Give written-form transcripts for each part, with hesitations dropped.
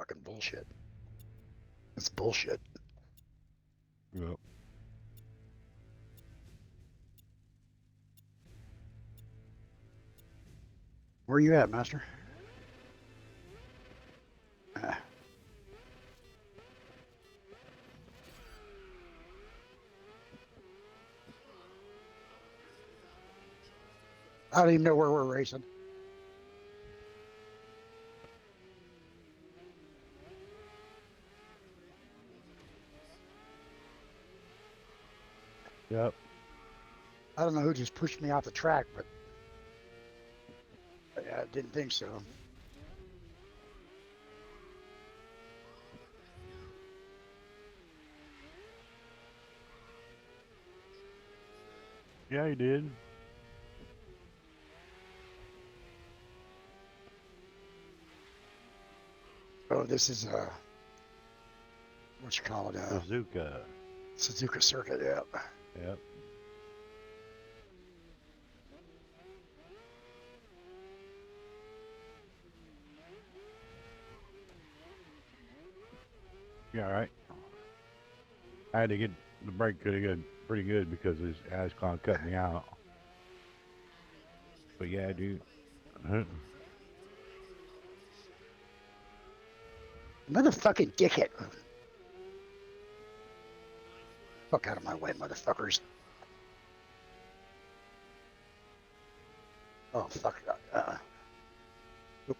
fucking bullshit. It's bullshit. Yep. Where you at, Master? I don't even know where we're racing. Yep. I don't know who just pushed me off the track, but yeah, I didn't think so. Yeah, he did. Oh, this is what you call it? Bazooka. Suzuka Circuit. Yeah. Yep. Yeah, all right. I had to get the brake pretty good because his Ascon cut me out. But yeah, dude. Motherfucking dickhead. Fuck out of my way, motherfuckers. Oh, fuck. Oop.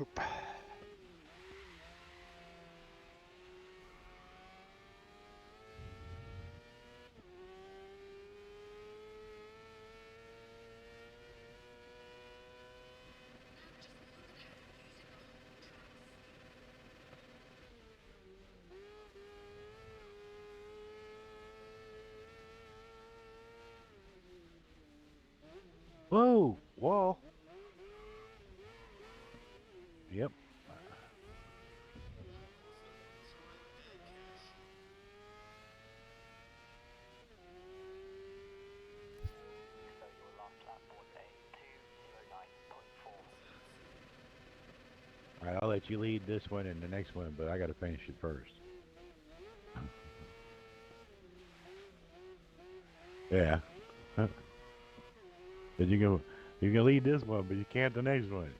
Oop. Whoa, wall. Yep. All right, I'll let you lead this one and the next one, but I got to finish it first. Yeah. But you can lead this one, but you can't the next one.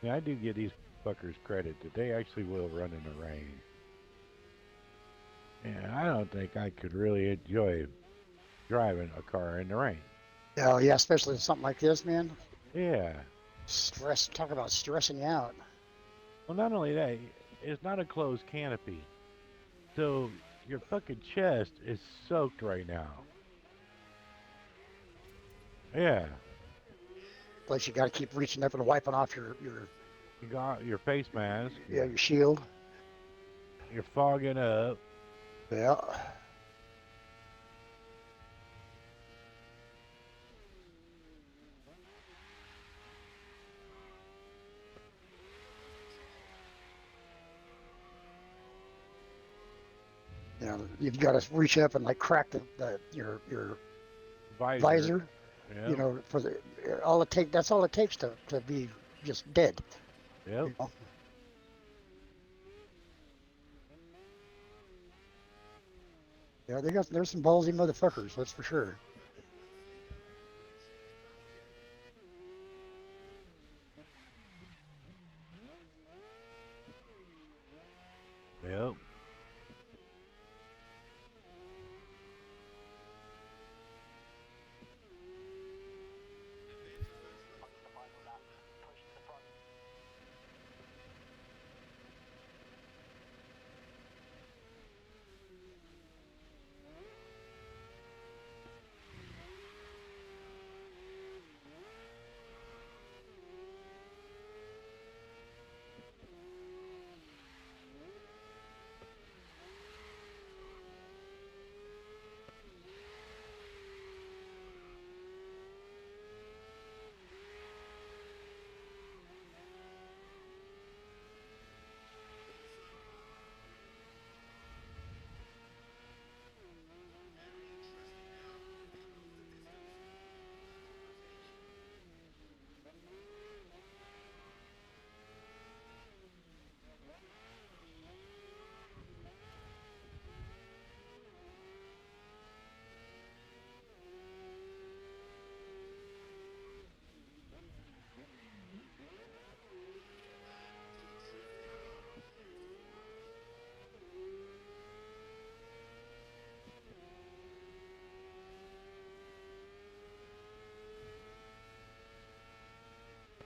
Yeah, I do give these fuckers credit that they actually will run in the rain. And I don't think I could really enjoy driving a car in the rain. Oh, yeah, especially something like this, man. Yeah. Stress. Talk about stressing you out. Well, not only that, it's not a closed canopy. So your fucking chest is soaked right now. Yeah. Plus, you got to keep reaching up and wiping off You got your face mask. yeah, your shield. You're fogging up. Yeah. You know, you've got to reach up and like crack your Visor. visor. You Yep. know, for the all it take. That's all it takes to be just dead. Yep. You know. Yeah, there's some ballsy motherfuckers. That's for sure. Yep.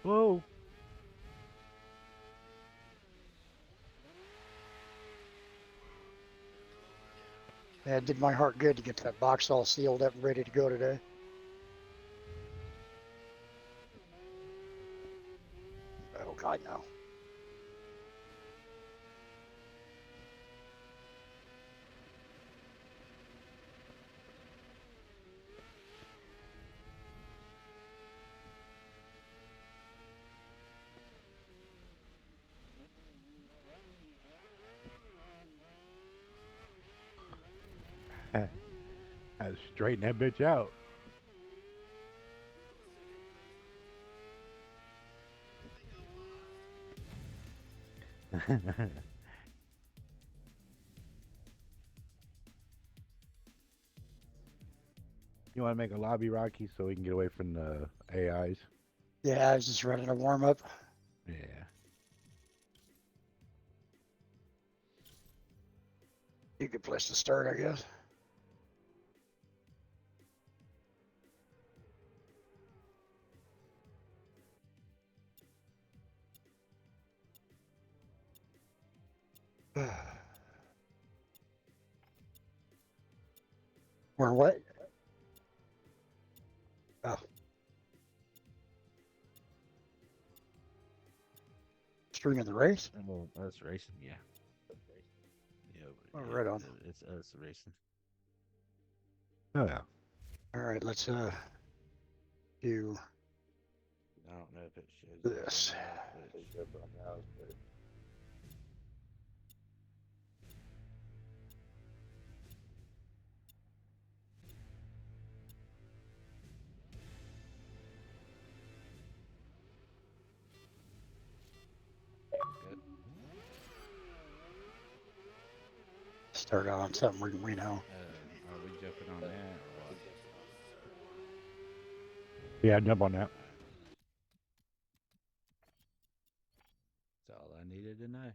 Whoa. Yeah, it did my heart good to get that box all sealed up and ready to go today. Oh God, no. I had to straighten that bitch out. You want to make a lobby, Rocky, so we can get away from the AIs? Yeah, I was just running a warm up. Yeah. A good place to start, I guess. We're what? Oh, streaming the race? Well, us racing, yeah. Yeah, Oh, right on. it's us racing. Oh yeah. All right, let's do I don't know if it shows this. up on ours, but good. Start on something we know. Are we jumping on that or what? Yeah, jump on that. That's all I needed to know.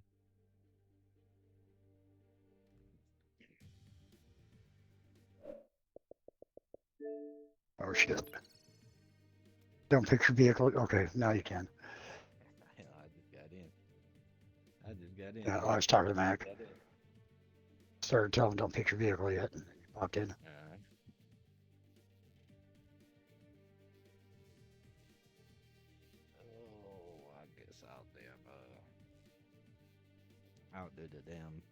Oh shit! Don't pick your vehicle. Okay, now you can. Hell, I just got in. I just got in. Yeah, I was talking to Mac. Started telling him don't pick your vehicle yet, and he popped in. All right. Oh, I guess I'll outdo the damn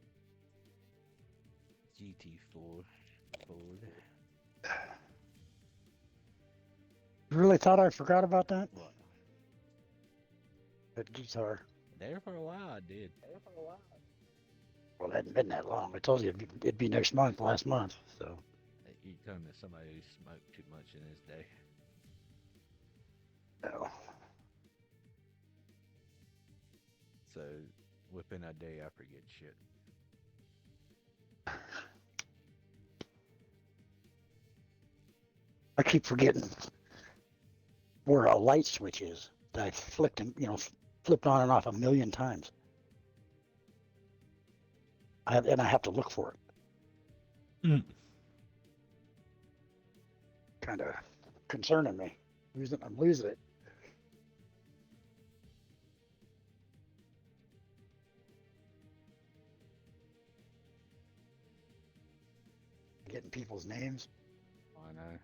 GT4 Ford. You really thought I forgot about that? What? That guitar. There for a while, I did. Well, it hadn't been that long. I told you it'd be next month, last month. So, You talking to somebody who smoked too much in his day. no. So within a day, I forget shit. I keep forgetting where a light switch is that I flicked and flipped on and off a million times. And I have to look for it. Mm. Kind of concerning me. I'm losing it. Getting people's names. I know.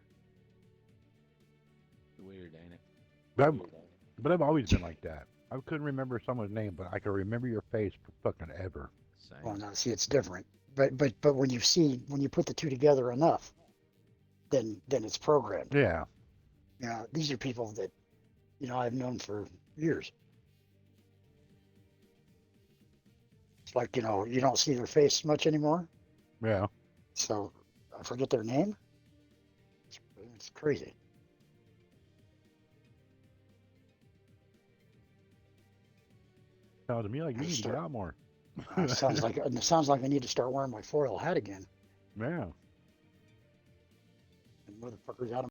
Weird, ain't it? But I've always been like that. I couldn't remember someone's name, but I can remember your face for fucking ever. Well, Same. now see, it's different. But when you put the two together enough, then it's programmed. Yeah. These are people that I've known for years. It's like you don't see their face much anymore, Yeah. so I forget their name. It's crazy. Sounds to me like you I need to get start. out more. It sounds like I need to start wearing my foil hat again. Yeah. And motherfuckers out of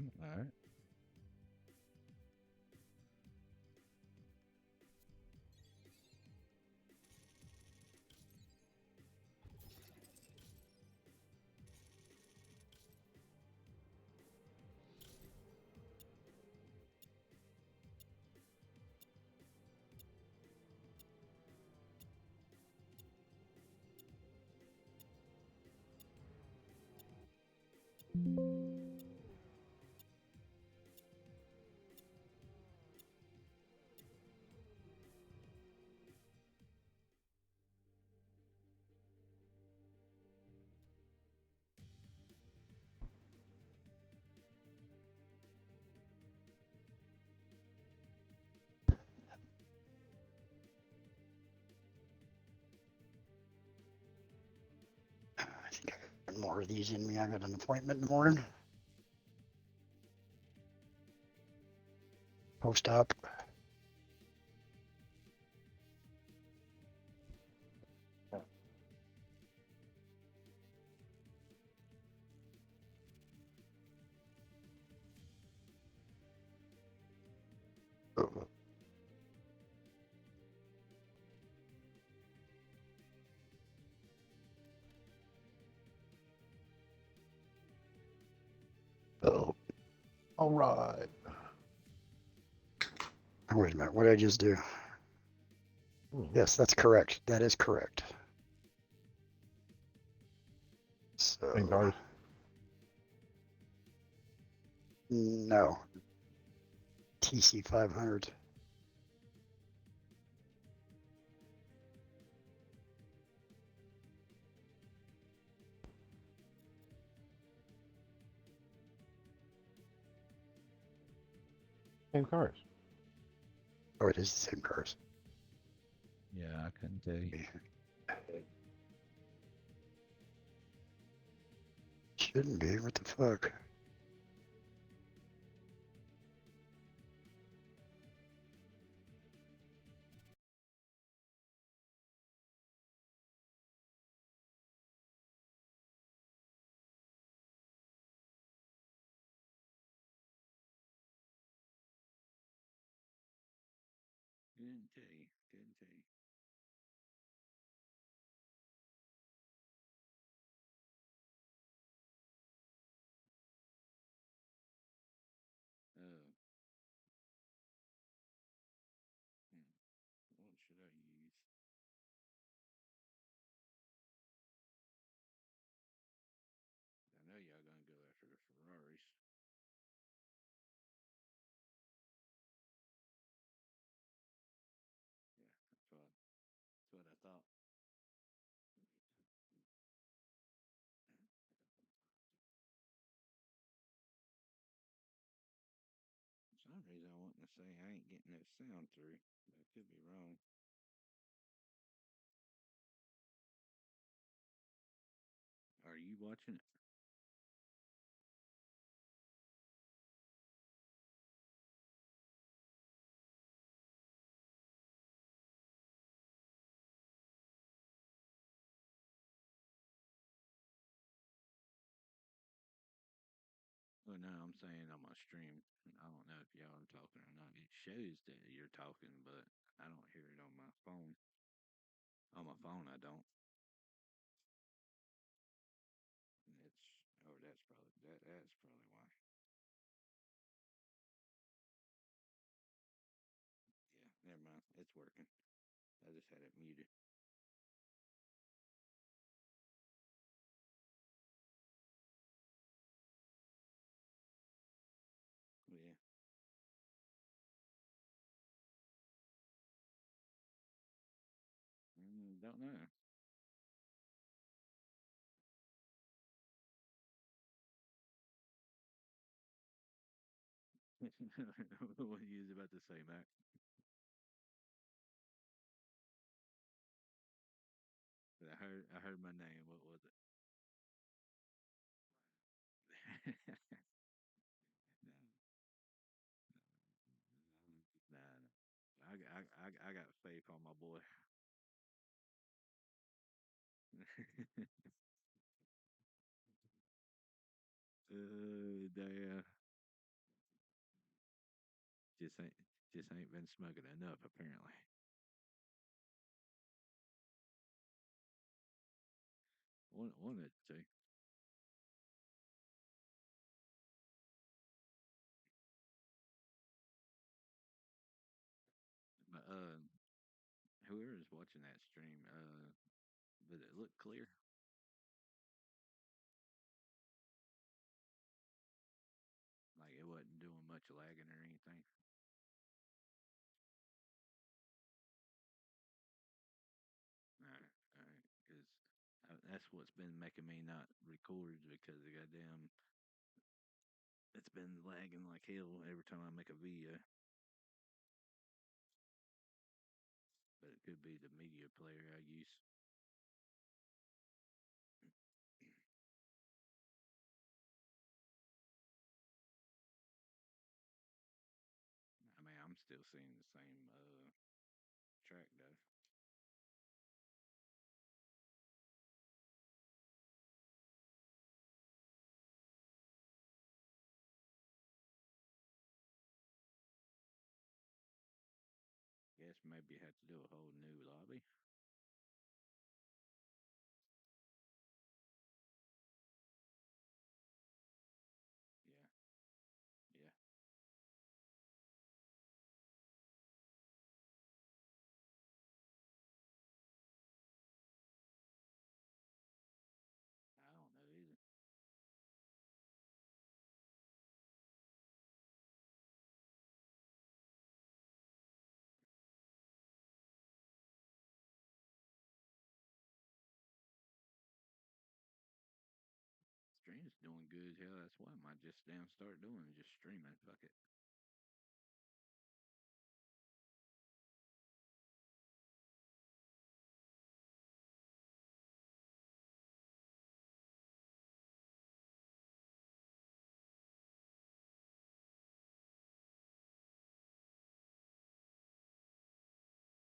All right. I think I got more of these in me. I got an appointment in the morning. Post op. Oh, All right. wait a minute. What did I just do? Yes, that's correct. That is correct. Same So, cars. no. TC 500. Same cars. Oh, it is the same cars. Yeah, I couldn't tell you. Shouldn't be. What the fuck? Couldn't tell you. Couldn't tell you. Oh. What should I use? I know y'all gonna go after the Ferraris. Yeah, that's what I thought. For some reason, I want to say I ain't getting no sound through. That could be wrong. Are you watching it? Well, no, I'm saying on my stream. I don't know if y'all are talking or not. It shows that you're talking, but I don't hear it on my phone. On my phone, I don't. It's oh, that's probably why. Yeah, never mind. It's working. I just had it muted. Yeah. Don't know. What you was about to say, Mac? I heard my name. What was it? Nah, nah. I got faith on my boy. Damn. just ain't just ain't been smoking enough apparently. One of the two. But whoever is watching that stream, did it look clear? Like it wasn't doing much lagging or anything. All right, because that's what's been making me not record because the goddamn it's been lagging like hell every time I make a video. But it could be the media player I use. I mean, I'm still seeing the same track though. Guess maybe you have to do a whole new lobby. Yeah, yeah. I don't know either. Stream's doing good. Hell, that's what I might just damn start doing. Just streaming. Fuck it.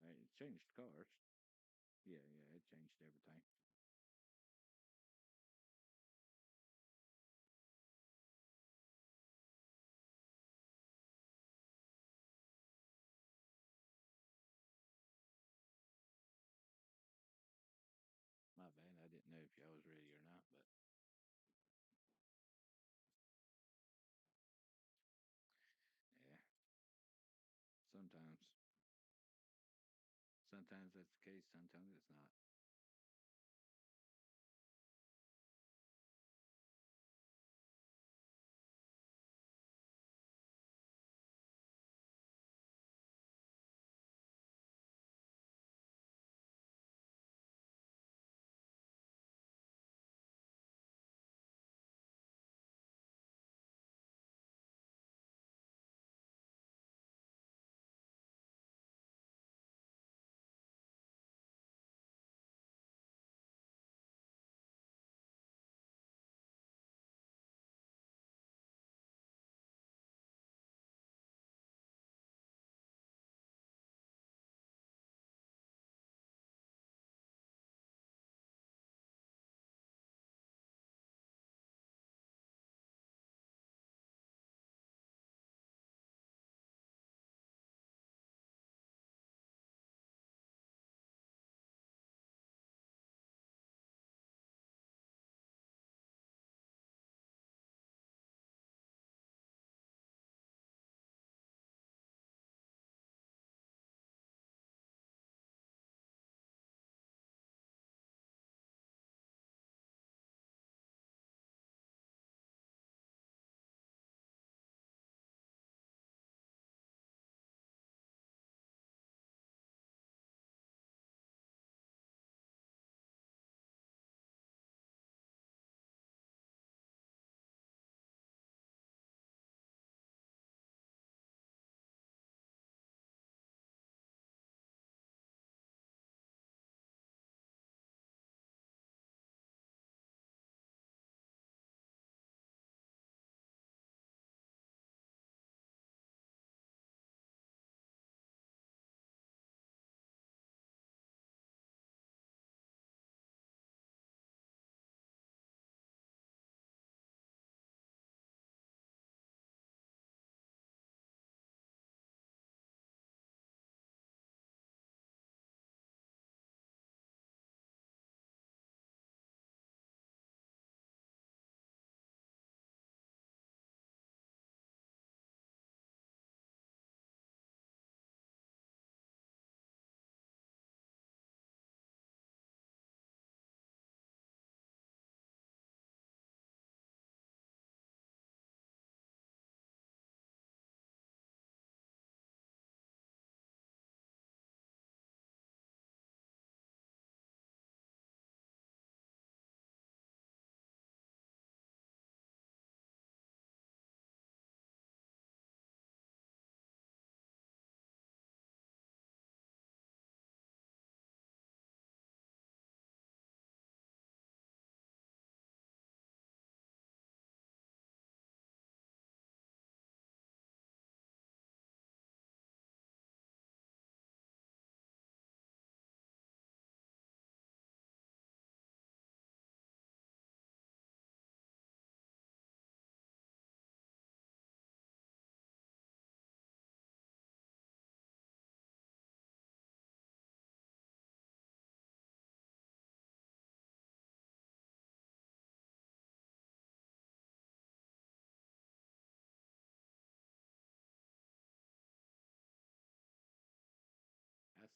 Hey, it changed cars. Yeah, yeah. It changed everything. My bad. I didn't know if y'all was ready or not, but yeah. Sometimes, sometimes that's the case. Sometimes it's not.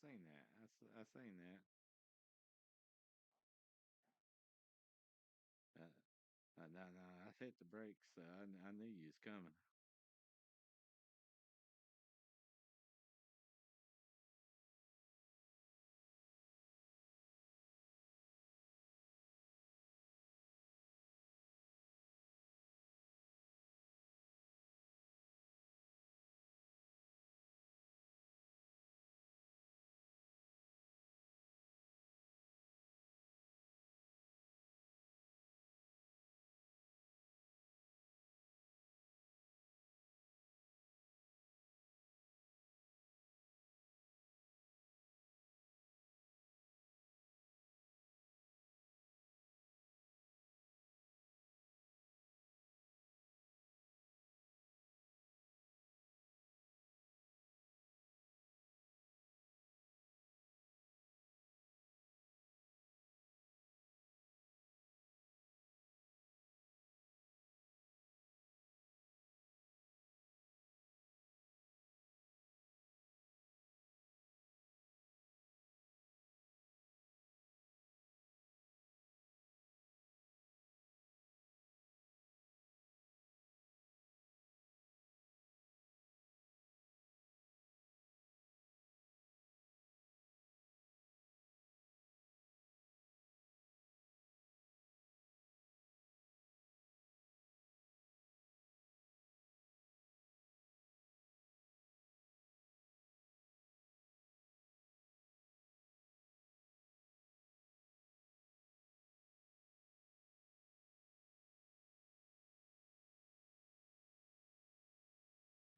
seen that. I seen that. No, no, I hit the brakes. I knew you was coming.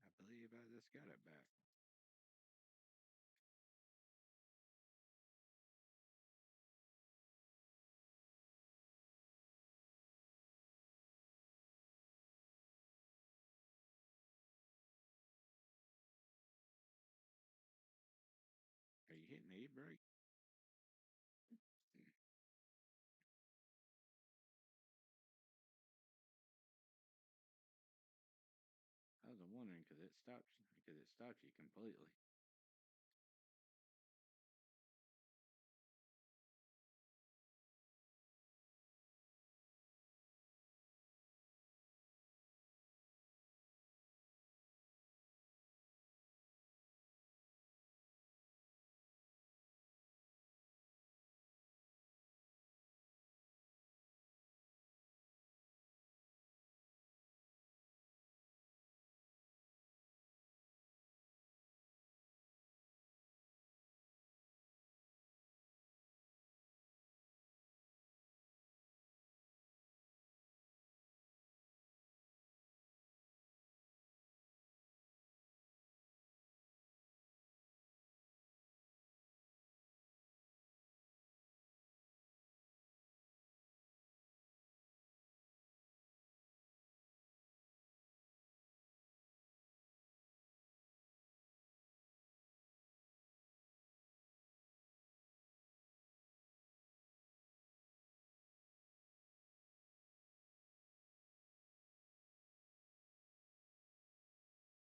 I believe I just got it back. Are you hitting the e-brake? I was wondering because it stopped you completely.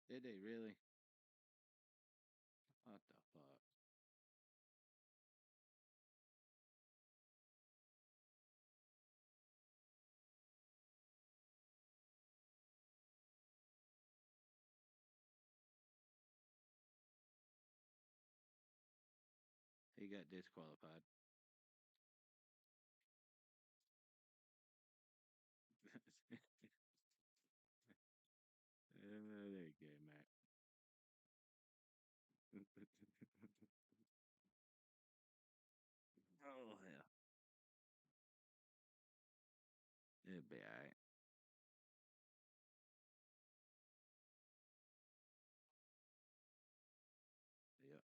Did they really? What the fuck? He got disqualified. There you go, Matt. Oh hell, it'll be alright. Yep.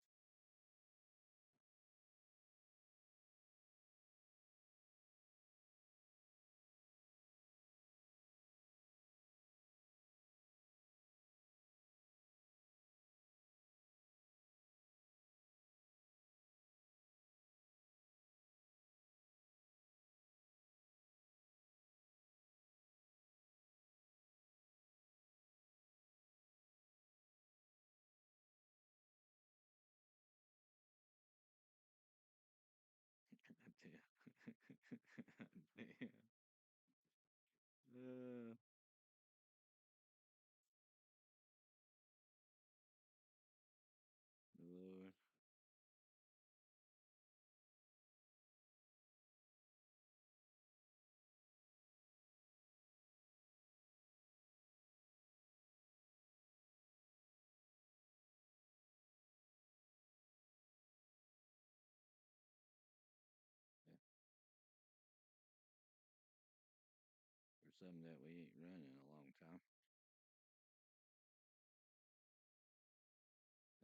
some that we ain't run in a long time.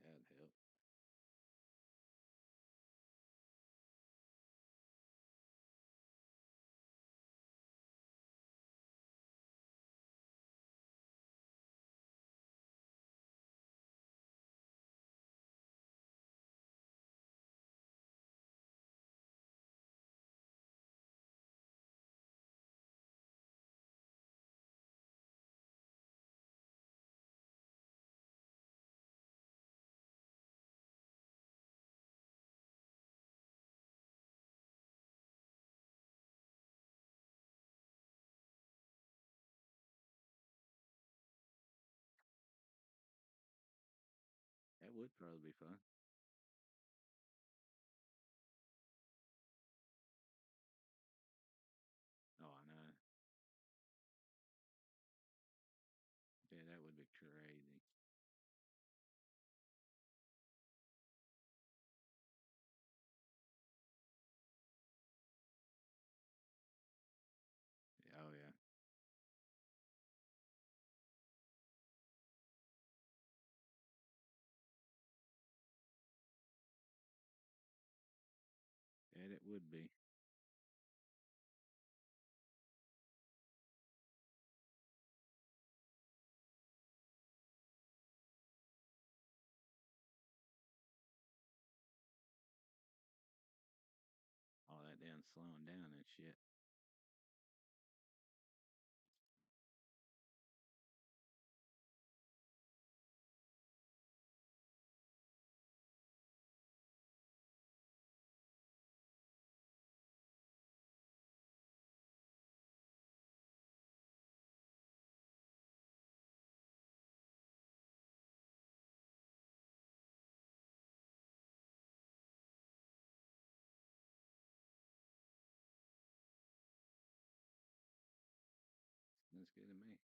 That'd help. That would probably be fun. Oh, I know. Yeah, that would be crazy. Oh yeah. Yeah, it would be. All that damn slowing down and shit. That's good to me.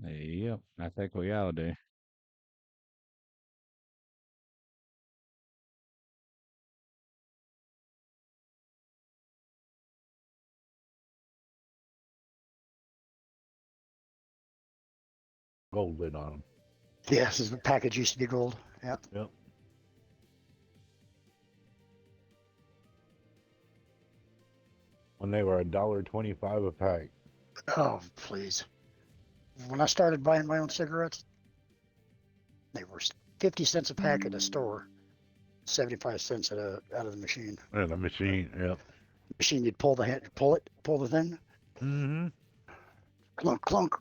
Yep, I think we all do. Gold lid on them. Yes, the package used to be gold. Yeah. Yep. When they were $1.25 a pack. Oh, please. When I started buying my own cigarettes, they were 50 cents a pack at the store, 75 cents out of the machine. Yeah, the machine. Yep. Machine, you'd pull the hand, pull the thing, Mm-hmm. clunk, clunk.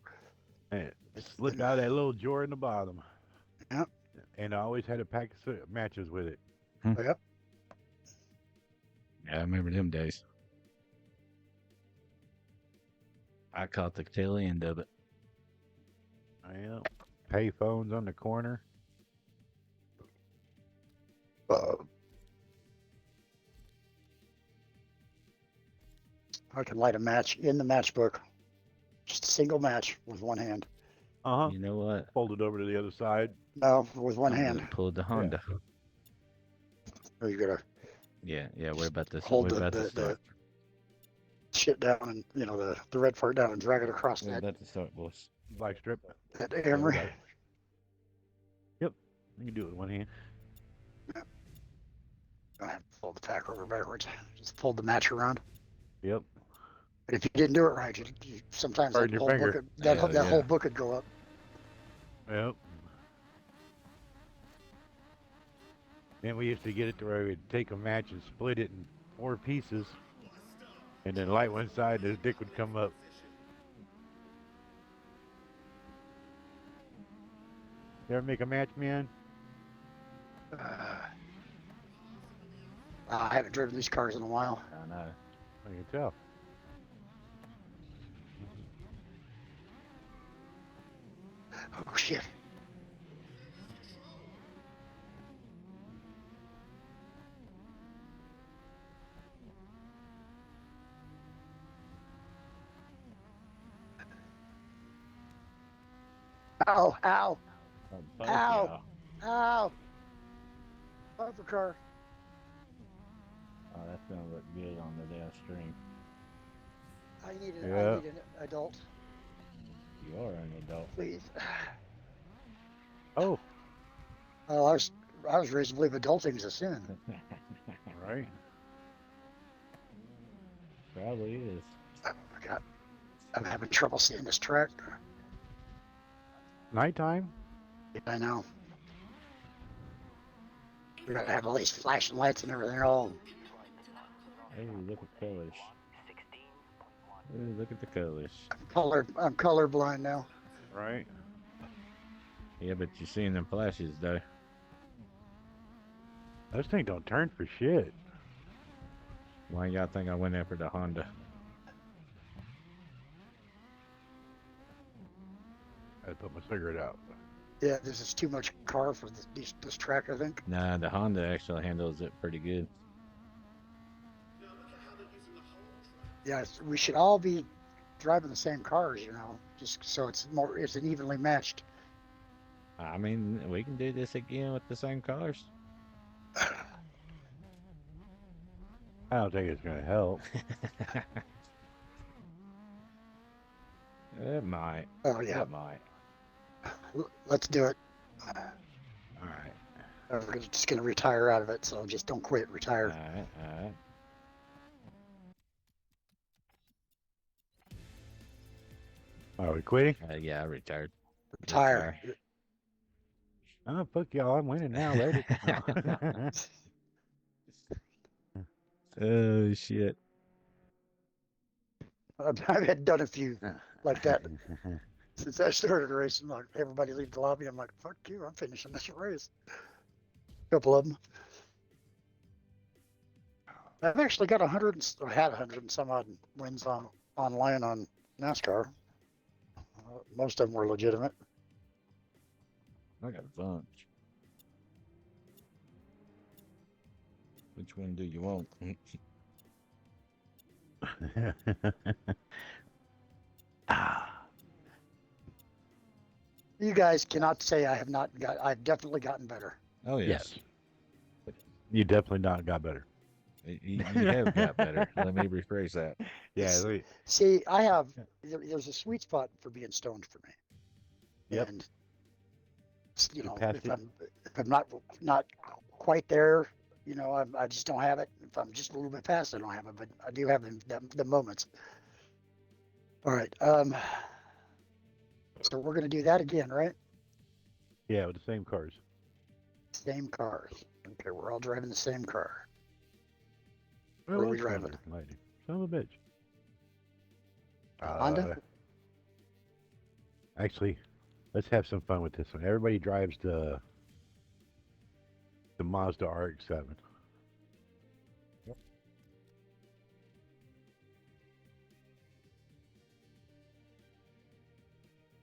And it slipped out of that little drawer in the bottom. Yep. And I always had a pack of matches with it. Yep. Yeah, I remember them days. I caught the tail end of it. Yep. Pay phones on the corner. Uh, I could light a match in the matchbook, just a single match with one hand. Uh-huh. You know what? Fold it over to the other side. No, with one I'm hand. gonna pull the Honda. Or you gotta Yeah, yeah. We're about to hold we're about to the start. shit down and the red part down and drag it across We're that about to start, boys. Black strip. that Yeah, we emery. got it. Yep. You can do it with one hand. Don't have to fold the pack over backwards. Just fold the match around. Yep. But if you didn't do it right, sometimes Burn that your whole finger. book that Hell that yeah. whole book would go up. Yep. Then we used to get it to where we'd take a match and split it in 4 pieces. And then light one side, and his dick would come up. You ever make a match, man? I haven't driven these cars in a while. I know. I can tell. Oh shit! Ow! Ow! Oh, fuck Ow! yeah. Ow! Bumper car. Oh, that's gonna look good on the downstream. I need Yeah. an adult, You are an adult. please. Oh, Oh, I was raised to believe adulting's a sin. right. Probably is. Oh my god, I'm having trouble seeing this track. Nighttime. I know. We gotta have all these flashing lights and everything. All Hey, look at colors. Ooh, look at the colors. I'm colorblind now. Right. Yeah, but you're seeing them flashes though. Those things don't turn for shit. Why y'all think I went after the Honda? I had to put my cigarette out. Yeah, this is too much car for this track, I think. Nah, the Honda actually handles it pretty good. Yeah, we should all be driving the same cars, just so it's an evenly matched. I mean, we can do this again with the same cars. I don't think it's gonna help. It might. Oh yeah, It might. let's do it. All right. We're just gonna retire out of it, so just don't quit. All Retire. right. All right. Are we quitting? Yeah, I retired. Retire. Oh, fuck y'all. I'm winning now. Later. Oh shit. I've had done a few like that since I started racing. Like everybody leave the lobby. I'm like, fuck you. I'm finishing this race. A couple of them. I've actually got 100 or had 100 and some odd wins online on NASCAR. Most of them were legitimate. I got a bunch. Which one do you want? You guys cannot say I have not got. I've definitely gotten better. Oh yes. Yes. You definitely not got better. You have got better. Let me rephrase that. Yeah. See, I have. There's a sweet spot for being stoned for me. Yep. And You passed if it. I'm not quite there, I just don't have it. If I'm just a little bit past, I don't have it. But I do have the moments. All right. So we're gonna do that again, right? Yeah, with the same cars. Same cars. Okay, we're all driving the same car. Where Where are was we driving? Lady? Son of a bitch. Honda? Actually, let's have some fun with this one. Everybody drives the Mazda RX-7. Yep.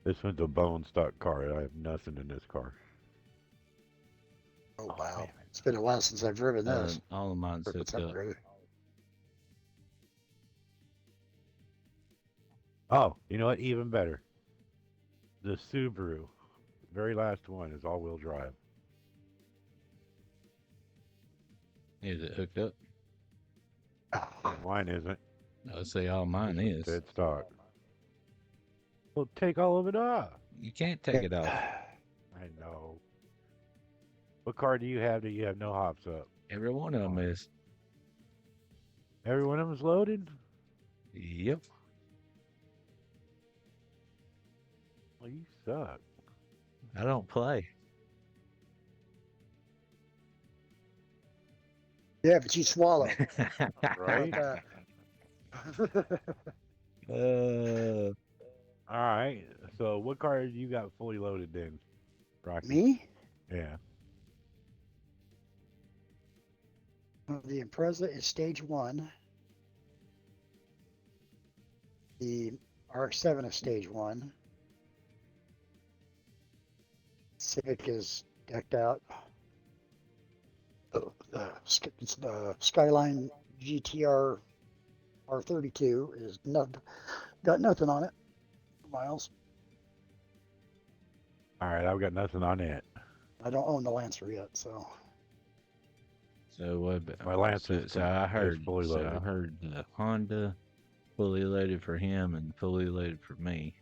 This one's a bone stock car. I have nothing in this car. Oh Oh, wow. man. It's been a while since I've driven this. All of mine's Or if it's hooked up. upgraded. Oh, you know what? Even better. The Subaru, very last one, is all-wheel drive. Is it hooked up? Mine isn't. I'll say all mine This one's is. dead stock. Well, take all of it off. You can't take it off. I know. What car do you have that you have no hops up? Every one of them is. Every one of them's loaded? Yep. Well, you suck. I don't play. Yeah, but you swallow. Right? How about Uh, All right. So what car you got fully loaded then, Rocky? Me? Yeah. The Impreza is stage 1. The RX-7 is stage 1. Civic is decked out. The Skyline GTR R32 is got nothing on it. Miles. All right. I've got nothing on it. I don't own the Lancer yet, so so what? My Lance So, is so I is heard. fully So I loaded. heard the Honda fully loaded for him and fully loaded for me.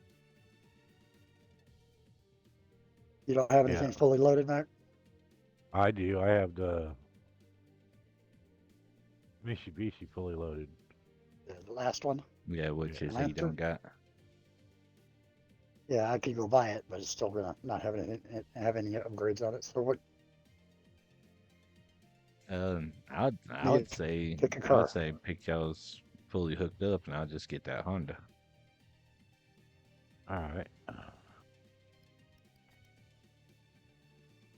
you don't have Yeah, anything fully loaded, Mac? I do. I have the Mitsubishi fully loaded. The last one? Yeah, which Yeah. is he Lancer? don't got. Yeah, I could go buy it, but it's still gonna not have any upgrades on it. So what? I You would get say pick a I would car. say pick y'all's fully hooked up, and I'll just get that Honda. All right.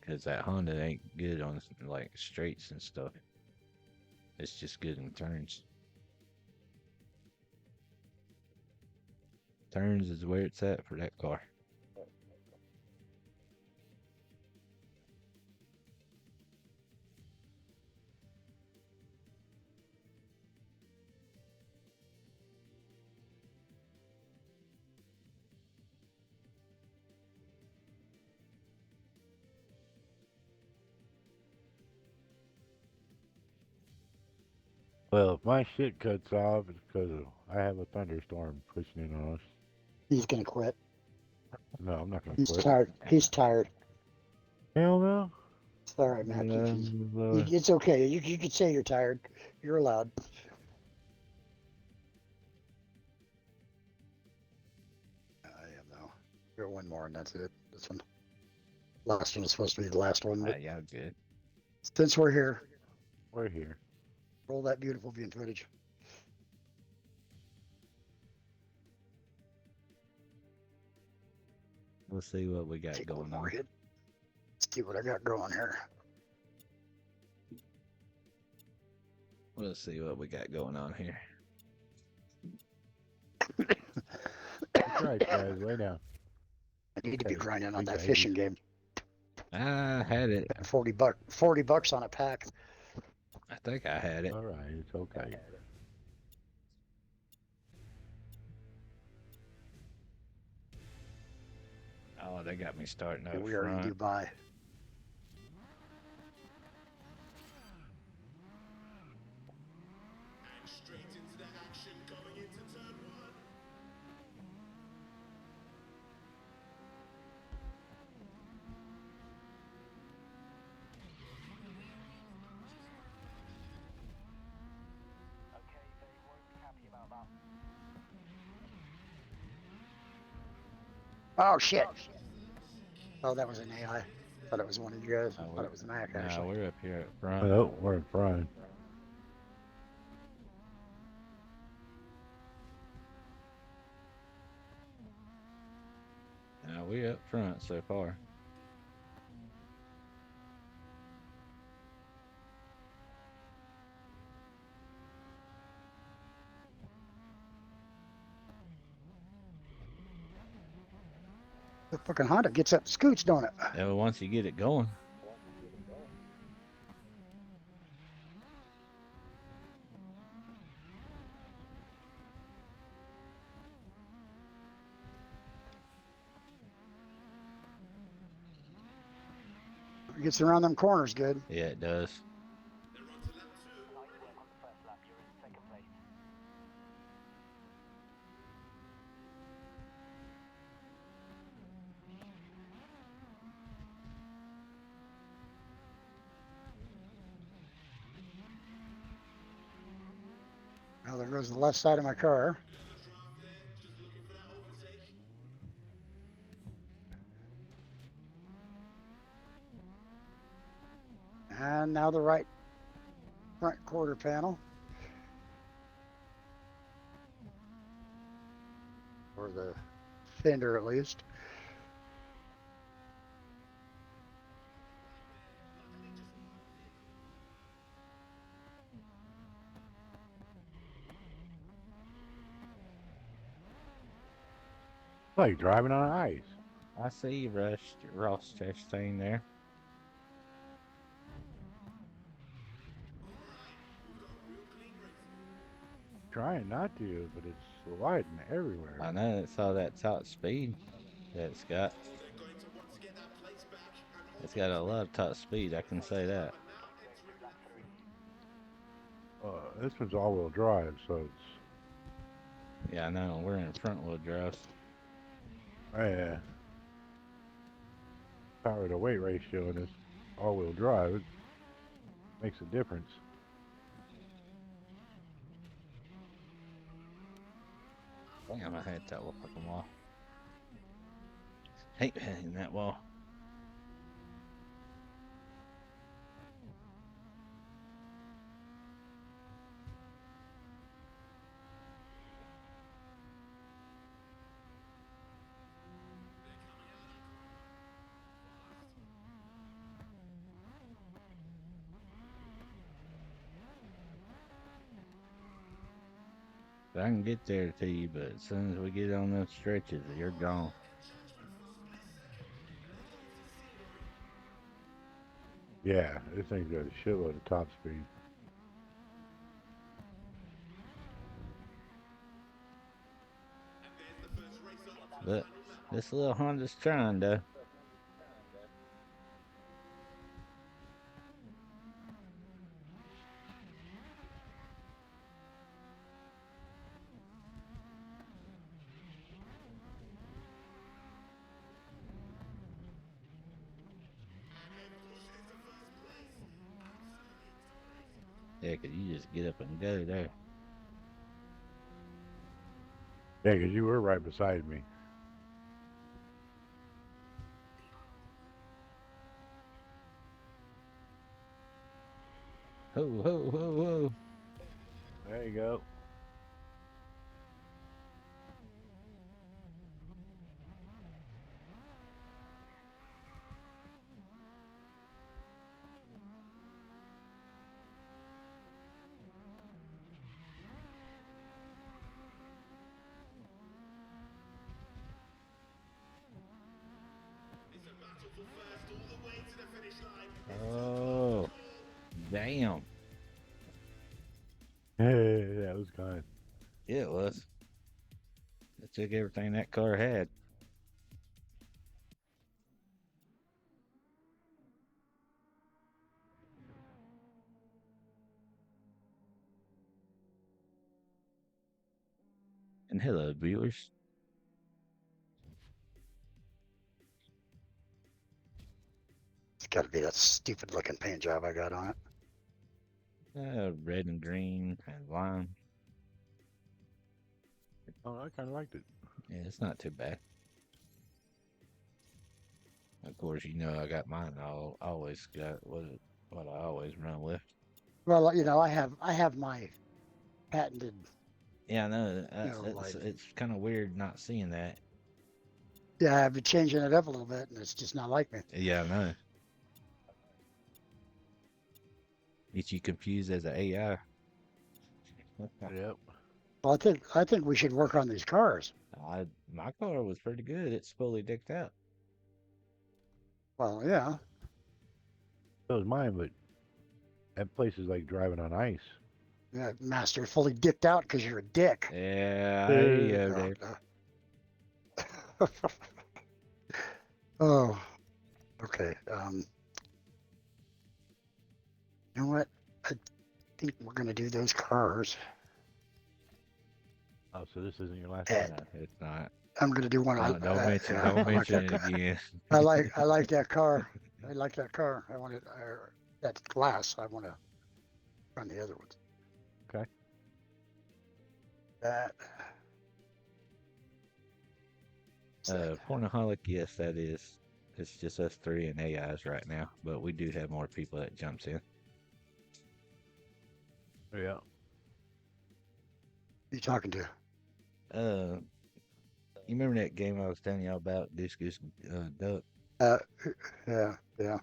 Cause that Honda ain't good on like straights and stuff. It's just good in turns. Turns is where it's at for that car. Well, if my shit cuts off, it's because I have a thunderstorm pushing in on us. He's gonna quit. No, I'm not gonna He's quit. tired. He's tired. Hell no. It's all right, Mac. Uh, It's okay. You can say you're tired. You're allowed. I am though. Got one more, and that's it. This one. Last one is supposed to be the last one, but y'all good. since we're here, We're here. roll that beautiful viewing footage. Let's see what we got Take one going more on. hit. See what I got going here. Let's see what we got going on here. That's right, guys. Lay down. I need to be Okay, grinding on big that baby. fishing game. I had it. Spent $40 on a pack. I think I had it. All right, it's okay. Oh, they got me starting And up we are in front. Dubai. Oh shit! Oh, that was an AI. Thought it was one of you guys. No, Thought it was Mac no, actually. we're up here up front. Oh, we're in front. No, we're up front so far. The fucking Honda gets up and scoots, don't it? Yeah, well, once you get it going, It gets around them corners good. yeah, it does. Now there goes the left side of my car. And now the right front quarter panel. or the fender at least. It's like driving on ice. I see Ross Chastain there. Trying not to, but it's sliding everywhere. I know it's all that top speed that it's got. It's got a lot of top speed, I can say that. This one's all-wheel drive, so it's Yeah, I know. We're in front wheel drive. yeah. Power to weight ratio in this all-wheel drive, it makes a difference. Damn, I hate that fucking wall. Hate hitting that wall. I can get there to you, but as soon as we get on those stretches, you're gone. Yeah, this thing's got a shitload of top speed. But this little Honda's trying, though. Yeah, 'cause you just get up and go there. Yeah, because you were right beside me. Ho, ho, ho, ho. There you go. Oh, damn. That was kind. Yeah, it was. It took everything that car had. And hello, viewers. It's got to be that stupid looking paint job I got on it. Red and green and lime. Oh, I kind of liked it. Yeah, it's not too bad. Of course, you know I got mine. I always got what I always run with. Well, you know, I have my patented. Yeah, I know. Like, It's kind of weird not seeing that. yeah, I've been changing it up a little bit, and it's just not like me. Yeah, I know. Get you confused as an AI. Yep. Well, I think we should work on these cars. My car was pretty good. It's fully decked out. Well, yeah, So was mine, but that place is like driving on ice. yeah, Master, fully dicked out because you're a dick. Yeah, I hear you over there. Oh, okay. You know what? I think we're gonna do those cars. Oh, so this isn't your last And one? No, it's not. I'm gonna do one. Don't mention yeah, don't I like mention that it car. again. I like that car. I like that car. I want it. That glass. I want to run the other ones. Okay. That. Pornaholic, yes, that is. It's just us three and AIs right now, but we do have more people that jumps in. Yeah. You talking to? You remember that game I was telling y'all about, Goose Goose Duck? Uh, yeah, yeah.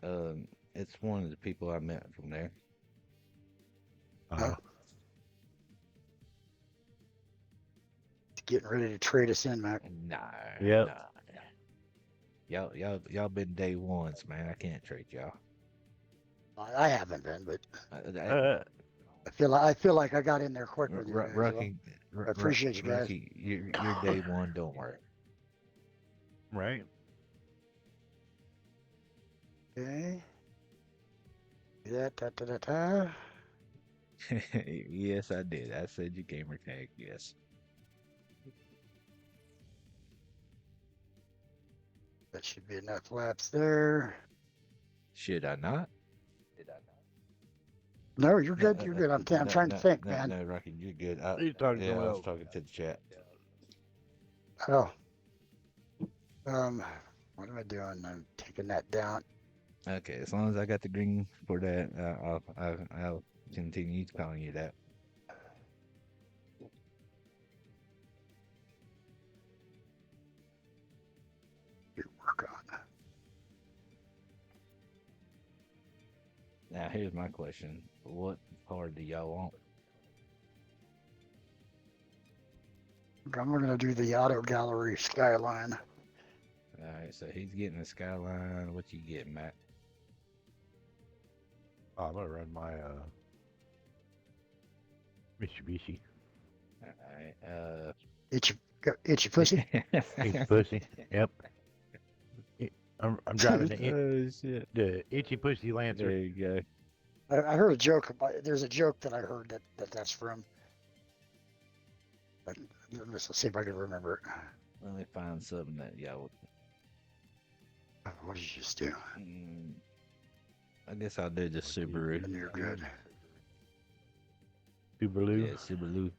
It's one of the people I met from there. Uh, Getting ready to trade us in, Mac. Nah, Yep. nah. Y'all been day ones, man. I can't trade y'all. I haven't been, but uh, I feel like I got in there quick with you guys. Well, Rocky, I appreciate you guys. Rocky, your day one don't work. right. Okay. Da, da, da, da, da. Yes, I did. I said your gamer tag. Yes. That should be enough laps there. Should I not? No, you're good. You're good. I'm trying to think, man. No, Rocky, you're good. He's talking to Yeah, I was Will. talking to the chat. Oh. What am I doing? I'm taking that down. Okay, as long as I got the green for that, I'll continue calling you that. You work on. Now, here's my question: what car do y'all want? I'm gonna do the auto gallery skyline. All right, so he's getting the Skyline. What you getting, Matt? Oh, I'm gonna run my Mitsubishi. All right. Itchy pussy. Itchy pussy. Yep. I'm driving Oh shit! the itchy pussy Lancer. There you go. I heard a joke about. There's a joke that I heard that's from. But let's see if I can remember it. Let me find something that y'all. What did you just do? I guess I'll do the Subaru. And you're good. Subaru. Yeah, Subaru.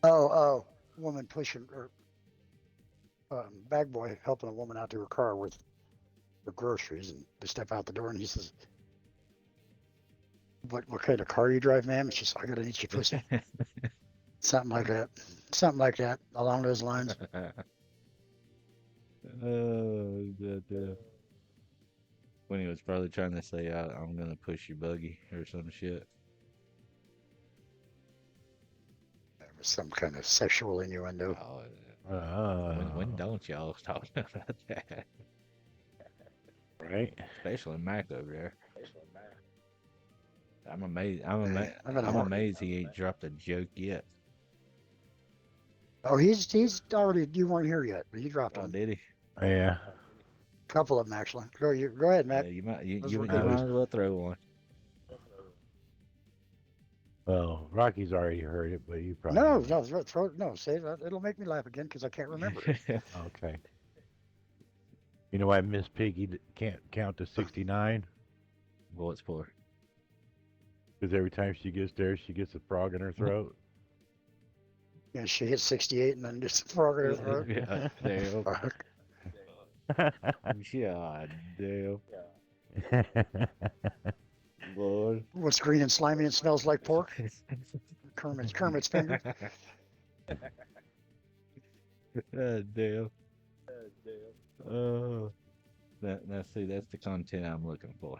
Oh, woman pushing or bag boy helping a woman out to her car with her groceries, and they step out the door, and he says, "What kind of car you drive, ma'am?" And she says, "I got an itchy pussy." Something like that. Something like that along those lines. When he was probably trying to say, I'm gonna push your buggy or some shit. There was some kind of sexual innuendo. When don't y'all talk about that? Right. Especially Mac over there. I'm amazed. I'm gonna amazed he ain't dropped a joke yet. Oh, he's already. You weren't here yet, but he dropped Oh, one. did he? Yeah. A couple of them actually. Go ahead, Matt. Yeah, Those you were might good ones. as well throw one. Well, Rocky's already heard it, but you probably No, haven't. no. Say that. It'll make me laugh again because I can't remember it. Okay. You know why Miss Piggy can't count to 69? What's for? Because every time she gets there, she gets a frog in her throat. Yeah, she hit 68 and then gets the frog in her throat. Yeah, damn. Fuck. Yeah, damn. Lord. What's green and slimy and smells like pork? Kermit's finger. Damn. Oh. Now, see, that's the content I'm looking for.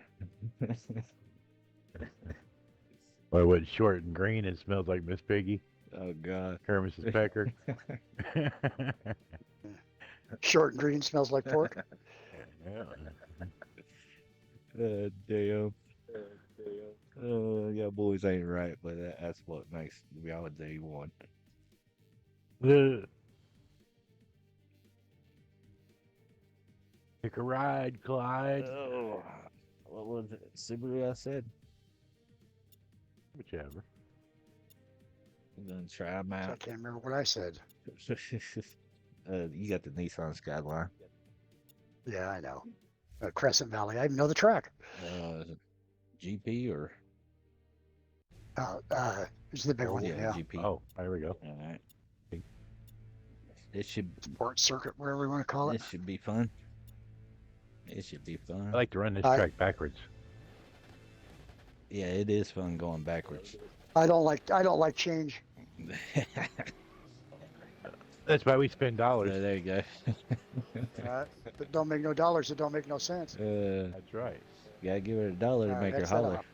Or what's short and green and smells like Miss Piggy? Oh, God. Kermit's Pecker. Short and green smells like pork. Yeah. Damn. Yeah, boys ain't right, but that's what makes y'all day one. Take a ride, Clyde. Oh, what was it? Subaru, I said. Whichever. I'm gonna try them I out. can't remember what I said. You got the Nissan Skyline. Yeah, I know. Crescent Valley. I even know the track. GP or? It's the big one. Yeah. GP. Oh, there we go. All right. It should. Sports circuit, whatever you want to call it. This should be fun. It should be fun. I like to run this track backwards. Yeah, it is fun going backwards. I don't like change. That's why we spend dollars. There you go. That don't make no dollars. It don't make no sense. That's right. Gotta give her $1 to All right, make her X that holler. up.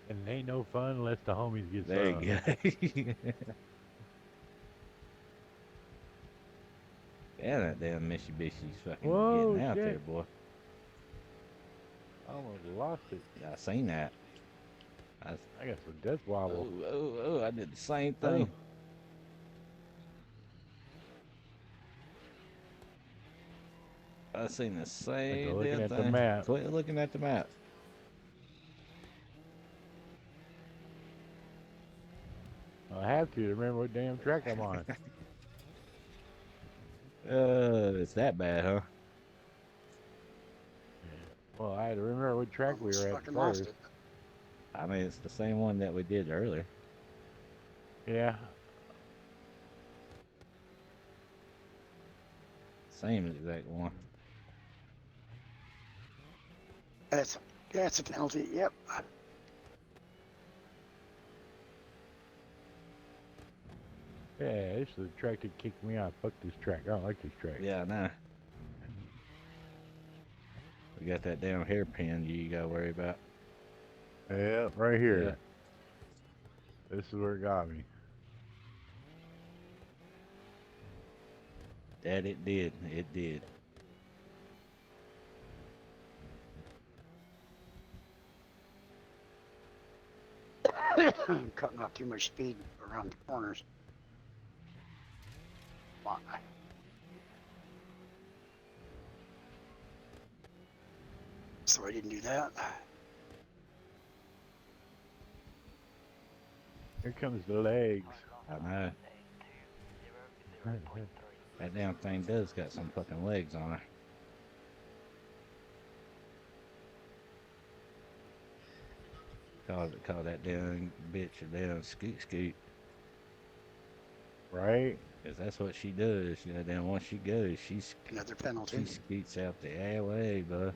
And it ain't no fun unless the homies get There some. you go. Yeah, that damn Mitsubishi's fucking Whoa, getting out shit. there, boy. I almost lost it. I seen that. I got some death wobble. Oh, I did the same thing. I seen the same looking damn at the thing. map. Quit looking at the map. I have to remember what damn track I'm on. It's that bad, huh? Well, I had to remember what track we Almost were at fucking lost first. it. I mean, it's the same one that we did earlier. Yeah. Same exact one. That's a penalty. Yep. Yeah, this is the track that kicked me out. Fuck this track. I don't like this track. Yeah, I know. We got that damn hairpin you gotta worry about. Yeah, right here. This is where it got me. That it did. It did. Cutting off too much speed around the corners. Come on. So I didn't do that. Here comes the legs. I know. That damn thing does got some fucking legs on her. Call that damn bitch a damn scoot. Right? Cause that's what she does. You know, then once she goes, Another she penalty. scoots out the alley, bud.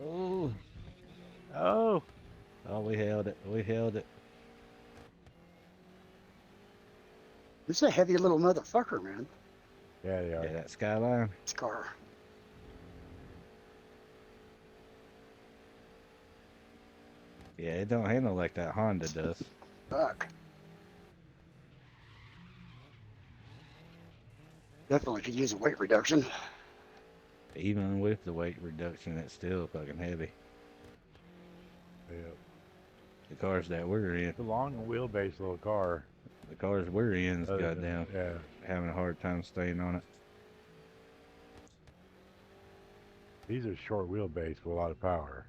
Oh, Oh, oh, we held it. We held it. This is a heavy little motherfucker, man. yeah, they are. Yeah, that Skyline. This car. Yeah, it don't handle like that Honda does. Fuck. Definitely could use a weight reduction. Even with the weight reduction, it's still fucking heavy. Yeah. The cars that we're in, It's a long wheelbase little car. the cars we're in, is Other than- goddamn Yeah. having a hard time staying on it. These are short wheelbase with a lot of power.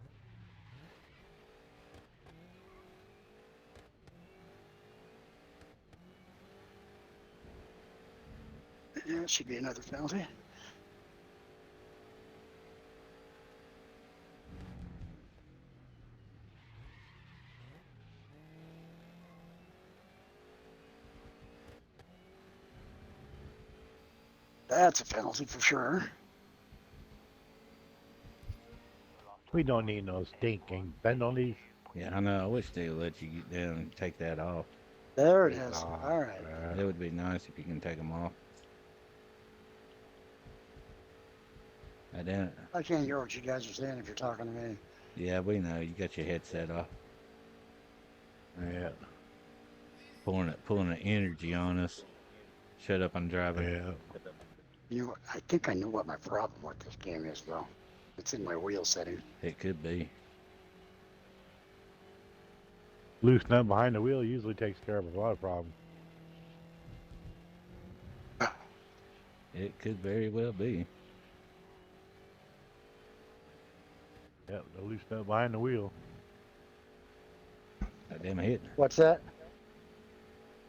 Yeah, it should be another penalty. That's a penalty for sure. We don't need no stinking penalties. Yeah, I know. I wish they would let you get down and take that off. There it is. Ah, All right. It would be nice if you can take them off. I didn't. I can't hear what you guys are saying if you're talking to me. Yeah, we know. You got your headset off. Yeah. Pulling the energy on us. Shut up, I'm driving. Yeah. You know, I think I know what my problem with this game is, though. It's in my wheel setting. It could be. Loose nut behind the wheel usually takes care of a lot of problems. It could very well be. Yep, the loose nut behind the wheel. That damn hit. What's that?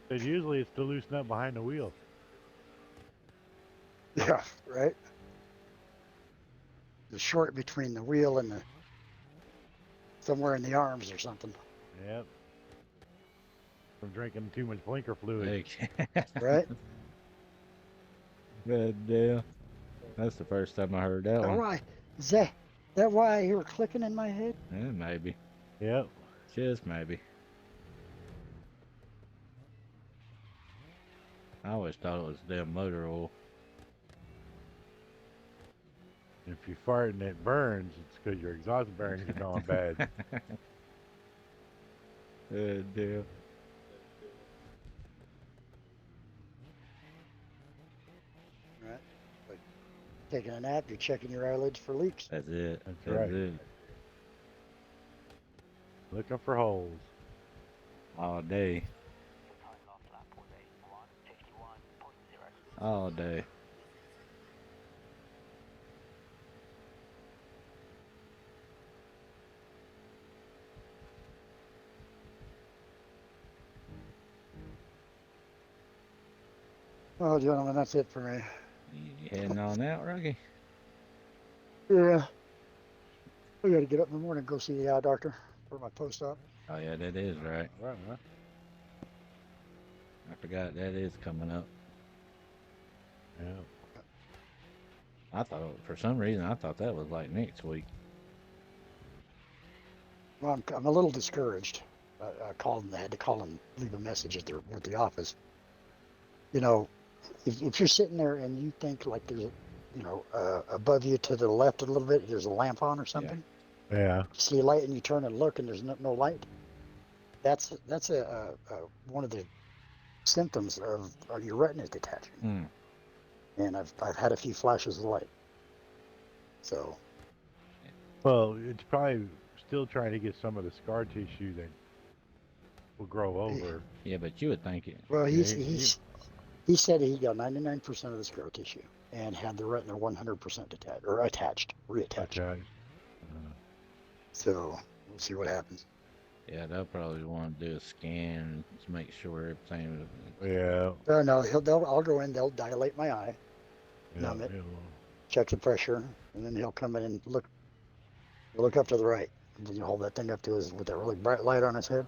But usually it's the loose nut behind the wheel. Yeah, right? The short between the wheel and the somewhere in the arms or something. Yep. From drinking too much blinker fluid. Hey. Right? God damn. That's the first time I heard that That one. why is that why I hear clicking in my head? Yeah, maybe. Yep. Just maybe. I always thought it was damn motor oil. If you fart and it burns, it's because your exhaust bearings are going bad. God damn. Right. Like taking a nap, you're checking your eyelids for leaks. That's it. That's That's right. it. Looking for holes. All day. All day. Oh, gentlemen, that's it for me. You heading on out, Rocky? Yeah. I got to get up in the morning and go see the eye doctor for my post-op. Oh yeah, that is right. Right, huh? I forgot that is coming up. Yeah. I thought for some reason I thought that was like next week. Well, I'm a little discouraged. I called them. I had to call and leave a message at the office. You know, if you're sitting there and you think like there's, above you to the left a little bit, there's a lamp on or something. Yeah. You see a light and you turn and look and there's no light. That's one of the symptoms of your retina detaching. Mm. And I've had a few flashes of light. So Well, it's probably still trying to get some of the scar tissue that will grow over. Yeah, but you would think it. well, Yeah, he said he got 99% of the scar tissue and had the retina 100% detached or reattached. okay. So we'll see what happens. Yeah, they'll probably want to do a scan to make sure everything. Yeah. No, I'll go in. They'll dilate my eye, numb it, Yeah. check the pressure, and then he'll come in and look up to the right. And then you hold that thing up to his with that really bright light on his head.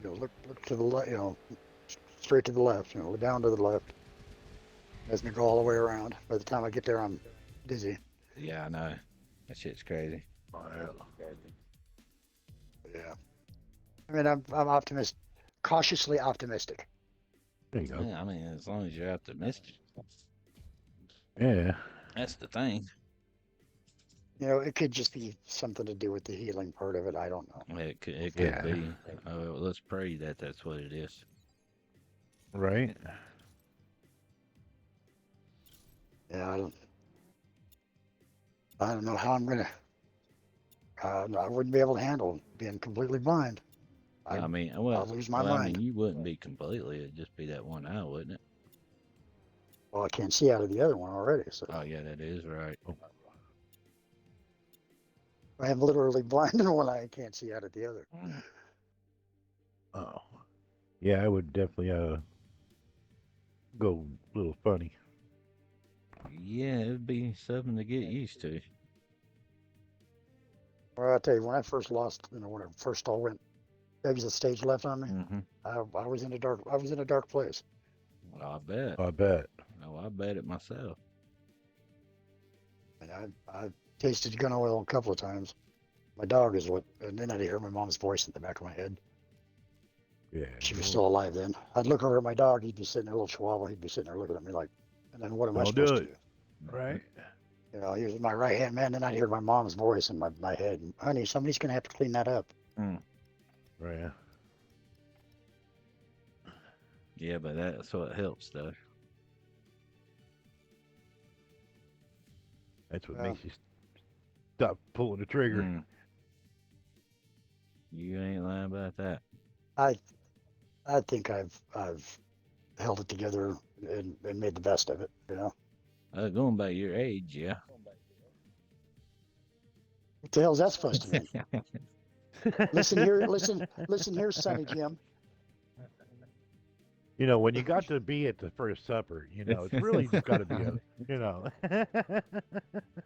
Look to the left. Straight to the left. Look down to the left. As me go all the way around. By the time I get there, I'm dizzy. Yeah, I know. That shit's crazy. Yeah. I mean, I'm cautiously optimistic. There you go. Yeah, I mean, as long as you're optimistic, Yeah. that's the thing. It could just be something to do with the healing part of it. I don't know. It could Yeah. be. Let's pray that that's what it is. Right. Yeah, I don't know how I'm gonna. I wouldn't be able to handle being completely blind. Yeah, I mean, I'll well, lose my I mind. mean, you wouldn't be completely. It'd just be that one eye, wouldn't it? Well, I can't see out of the other one already, so Oh yeah, that is right. I am literally blind in one eye and can't see out of the other. Oh. Yeah, I would definitely go a little funny. Yeah, it'd be something to get used to. Well, I tell you, when I first lost, when I first all went exit stage left on me, Mm-hmm. I was in a dark place. Well, I bet. I bet. Oh, I bet it myself. And I tasted gun oil a couple of times. My dog is and then I'd hear my mom's voice in the back of my head. Yeah. She was still alive then. I'd look over at my dog. He'd be sitting there, a little chihuahua. He'd be sitting there looking at me like, and then what am I Don't supposed do to it. do? Right. He was my right hand man. Then I'd hear my mom's voice in my head. Honey, somebody's gonna have to clean that up. Mm. Right. Yeah, but that's what helps, though. That's what Well, makes you stop pulling the trigger. Mm. You ain't lying about that. I think I've held it together and made the best of it. Going by your age, yeah. What the hell's that supposed to mean? Listen here, Sonny Jim. When you got to be at the first supper, it's really just got to be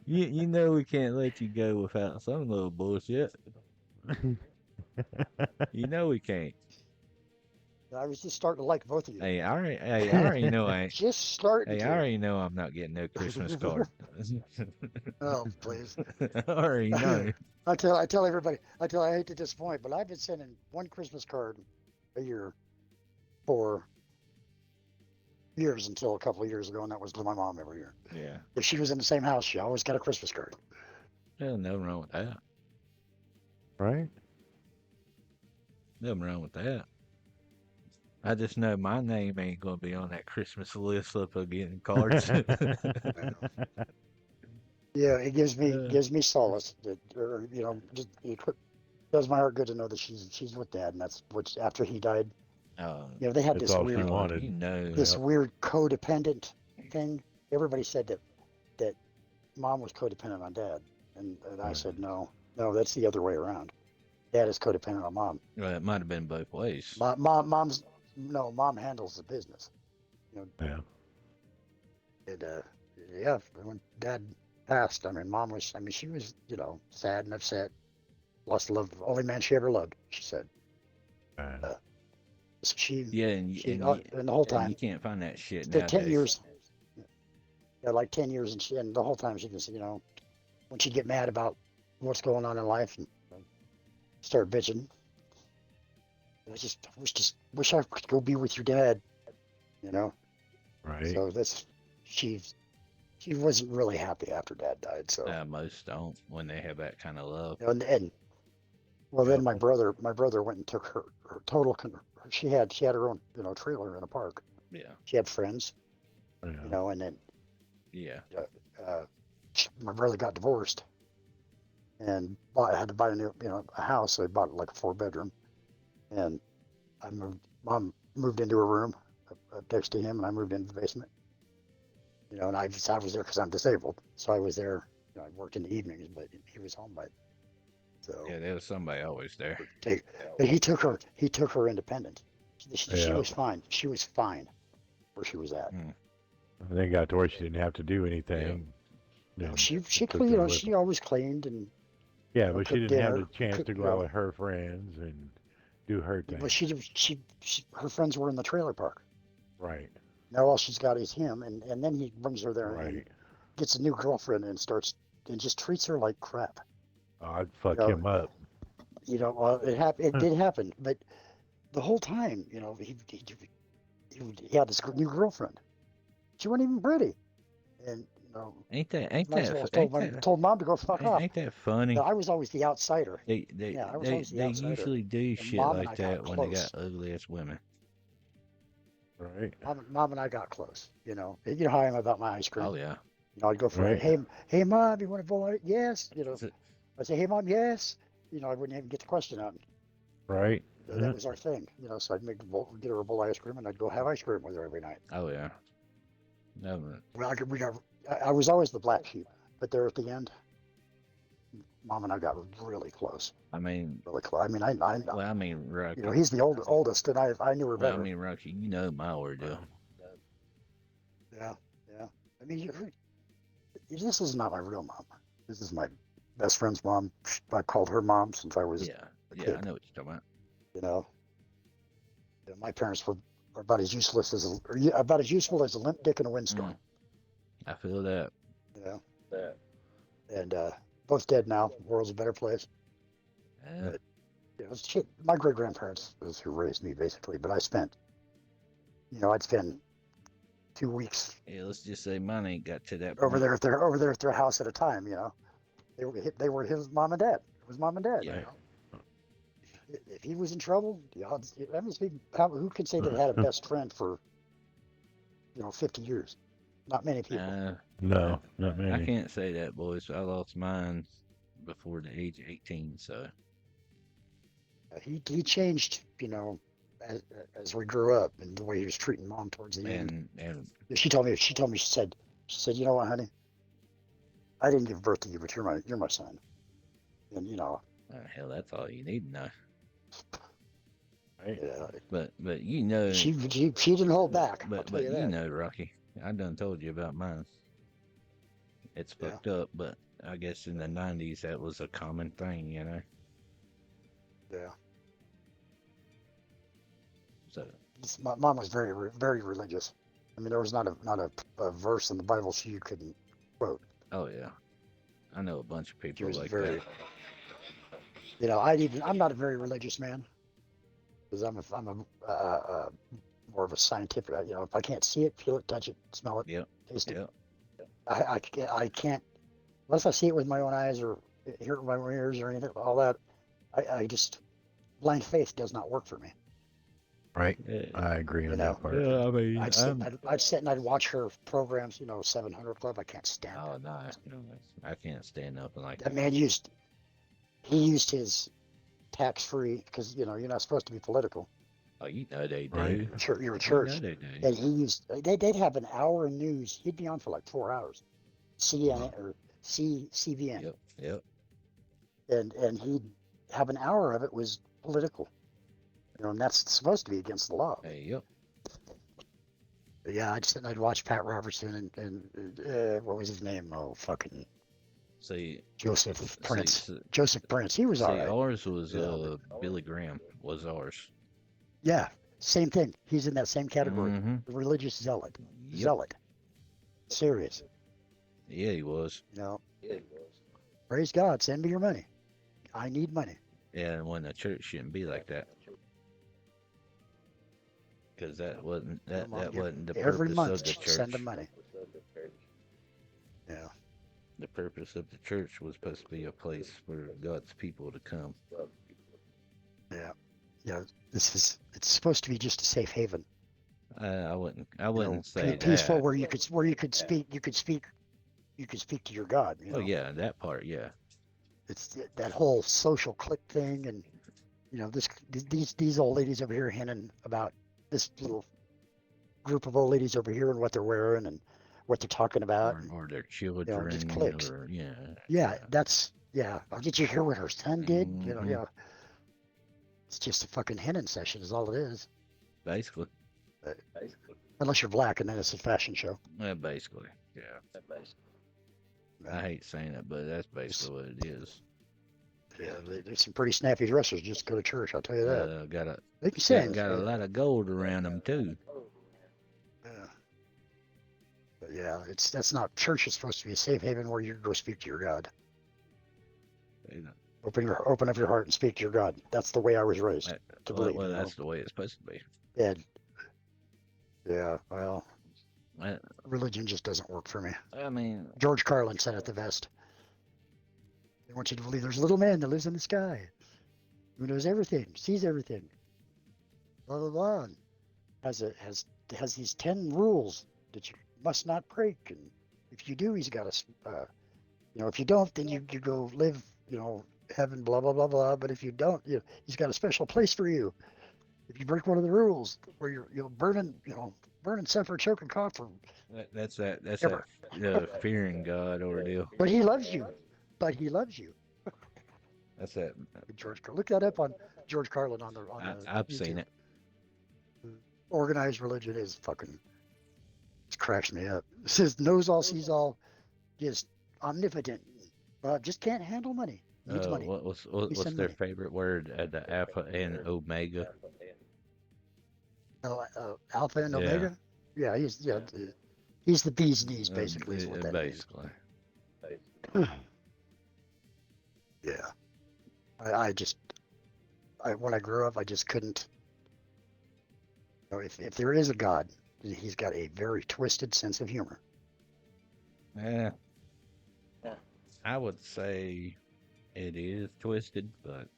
You know we can't let you go without some little bullshit. You know we can't. I was just starting to like both of you. I already know Just starting I to. already know I'm not getting no Christmas card. Oh, please. I already know. I tell everybody, I hate to disappoint, but I've been sending one Christmas card a year for years until a couple of years ago, and that was to my mom every year. Yeah. If she was in the same house, she always got a Christmas card. There's nothing wrong with that. Right? Nothing wrong with that. I just know my name ain't gonna be on that Christmas list up of getting cards. Yeah, it Uh, gives me solace that, or just it does my heart good to know that she's with Dad, and that's what after he died. uh, They had That's all she wanted. you know, this Yep. weird codependent thing. Everybody said that Mom was codependent on Dad, and I Right. said no, that's the other way around. Dad is codependent on Mom. well, it might have been both ways. Mom handles the business. You know, Yeah. and yeah, when Dad passed, she was sad and upset, lost the love, only man she ever loved. She said, Man. uh, so she Yeah, and the whole and you time, can't find that shit the 10 years, nowadays. yeah, like 10 years, and the whole time she just when she get mad about what's going on in life and start bitching. I wish I could go be with your dad, you know. Right. So she she wasn't really happy after Dad died. So Most don't when they have that kind of love. and well, then Yep. my brother went and took her total. She had her own trailer in a park. Yeah, She had friends, Yeah. and then yeah, uh, my brother got divorced and had to buy a new a house. So he bought like a 4 bedroom, and Mom moved into a room next to him, and I moved into the basement. And I was there because I'm disabled, so I was there. I worked in the evenings, but he was home by so. yeah. There was somebody always there. Take, but he took her independent. She Yeah. was fine. She was fine where she was at. Mm, And then got to where she didn't have to do yeah, anything. Then She took her with she them. always cleaned and Yeah, but she cooked didn't have dinner. the chance to go out with her friends and do her thing. But her friends were in the trailer park. Right. Now all she's got is him, and then he brings her there and Right. gets a new girlfriend and just treats her like crap. Oh, I'd You fuck know, him up. it did happen, but the whole time, he had this new girlfriend. She wasn't even pretty, and might as well have told Mom to go fuck off. ain't that funny? I was always the outsider. They Yeah, I was always the they outsider, usually do and shit Mom and like I got that when they got close. ugly ass women. Right. Mom and I got close. You know how I am about my ice cream. Oh yeah. I'd go for it. Right. Hey, Mom, you want a bowl? Yes. Is it- I'd say, hey, Mom, yes. I wouldn't even get the question out. Right. That was our thing. So I'd get her a bowl of ice cream, and I'd go have ice cream with her every night. Oh yeah. No, Well, I was always the black sheep, but there at the end, Mom and I got really close. I mean, Really close. I mean, well, I mean, Rocky. he's the oldest, and I knew her Well, I better. mean, Rocky, you know my ordeal. Yeah, yeah. I mean, this is not my real mom. This is my best friend's mom. I called her mom since I was Yeah, a yeah, kid. I know what you're talking about. You know, my parents were about as useless about as useful as a limp dick in a windstorm. I feel that. You know, and both dead now. The world's a better place. Yeah. But my great grandparents was who raised me basically. But I'd spend 2 weeks Yeah, let's just say mine ain't got to that over point. there at their house at a time. They were his mom and dad. It was mom and dad. Yeah. If he was in trouble, who can say they had a best friend for 50 years? Not many people. No, not I many. can't say that, boys. I lost mine before the age of 18, so. He changed, as we grew up, and the way he was treating Mom towards the end. And She told me, she said, you know what, honey? I didn't give birth to you, but you're my son. And hell, that's all you need to know. Right. yeah, But you know, she didn't hold back. I'll but tell you you that. know, Rocky, I done told you about mine. It's Yeah. fucked up, but I guess in the 90s that was a common thing, Yeah. So, My mom was very religious. I mean, there was not a verse in the Bible she couldn't quote. oh yeah, I know a bunch of She people was like that. very, I'm not a very religious man because I'm a more of a scientific. If I can't see it, feel it, touch it, smell it, Yep, taste it, yep. I can't unless I see it with my own eyes or hear it with my own ears or anything. All that, I just blind faith does not work for me. Right. Yeah, I agree You on know, that part. yeah, I mean, I'd sit and I'd watch her programs. 700 Club. I can't stand oh that. no, I can't stand nothing like That that. man he used his tax free because you're not supposed to be political. Oh, you know they Right. do. You're a You know church, they do. and they'd have an hour in news. He'd be on for like 4 hours, CNN or CVN, Yep, yep. and he'd have an hour of it was political. And that's supposed to be against the law. Hey, yep. But yeah, I'd watch Pat Robertson and what was his name? Oh, fucking See, Joseph see, Prince. see, Joseph Prince. He was all see, right. ours was But Billy Graham was ours. yeah, same thing. He's in that same category. Mm-hmm. The religious zealot. Yep. Zealot. Serious. Yeah, he was. You know, praise God. Send me your money. I need money. Yeah, and when the church shouldn't be like that, because that wasn't Come on, that give wasn't the every purpose month. of the Send them church. money. Yeah, The purpose of the church was supposed to be a place for God's people to come. yeah, yeah. It's supposed to be just a safe haven. I wouldn't say Peaceful that. where you could speak to your God. Oh yeah, that part, yeah. It's that whole social clique thing, and these old ladies over here hinting about this little group of old ladies over here and what they're wearing and what they're talking about, and Or their just children, cliques. or yeah, Yeah, yeah. yeah. Oh, did you hear what her son did? Hmm. Yeah. It's just a fucking henning session, is all it is. Basically, Uh, Unless you're black, and then it's a fashion show. yeah, basically, yeah. I hate saying it, but that's basically what it is. Yeah, there's some pretty snappy dressers. Just go to church, I'll tell you that. Got a They can sing. got a lot of gold around them too. Yeah. But yeah, that's not church is supposed to be a safe haven where you can go speak to your God. You know, Open up your heart and speak to your God. That's the way I was raised to believe. well, that's the way it's supposed to be. And yeah, well, I, religion just doesn't work for me. I mean, George Carlin said it the best. They want you to believe there's a little man that lives in the sky, who knows everything, sees everything, blah blah blah, and has these 10 rules that you must not break, and if you do, he's got if you don't, then you go live, heaven, blah blah blah blah. But if you don't, he's got a special place for you. If you break one of the rules, where you're burning, suffer, choke, and cough for that's that ever. fearing God ordeal. But he loves you. But he loves you. That's that. George, look that up on George Carlin on the I've YouTube. seen it. Organized religion is fucking. It cracks me up. It says knows all, sees all, is omnipotent, just can't handle money. Needs money. What's send their money. favorite word? The Alpha and Omega. Alpha and Yeah. Omega. Yeah, he's the bee's knees, basically, is what that basically. means. Yeah, when I grew up, I just couldn't. If there is a God, he's got a very twisted sense of humor. Yeah. I would say it is twisted, but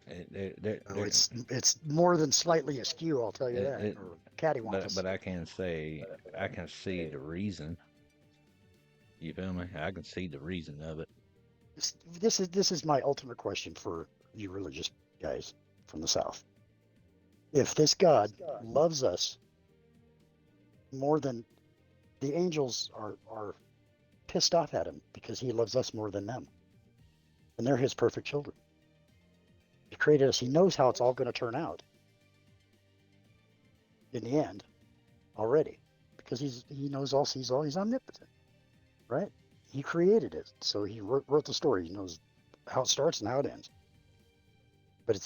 It's more than slightly askew, I'll tell you that. Or cattywampus. but I can say I can see the reason. You feel me? I can see the reason of it. This is my ultimate question for you religious guys from the South. If this God loves us more than the angels are pissed off at him because he loves us more than them, and they're his perfect children. He created us. He knows how it's all going to turn out in the end already, because he knows all, sees all. He's omnipotent, right? He created it, so he wrote the story. He knows how it starts and how it ends. But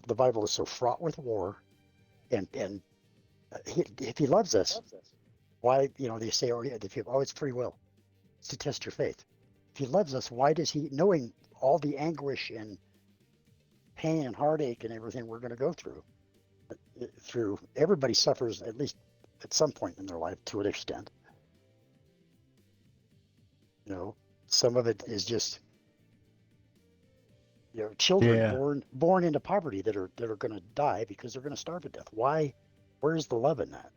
the Bible is so fraught with war And if he loves us, why, they say, oh, yeah, it's free will. It's to test your faith. If he loves us, why does he, knowing all the anguish and pain and heartache and everything we're going to go through, everybody suffers at least at some point in their life to an extent. Some of it is just, children Yeah. born into poverty that are going to die because they're going to starve to death. Why? Where's the love in that?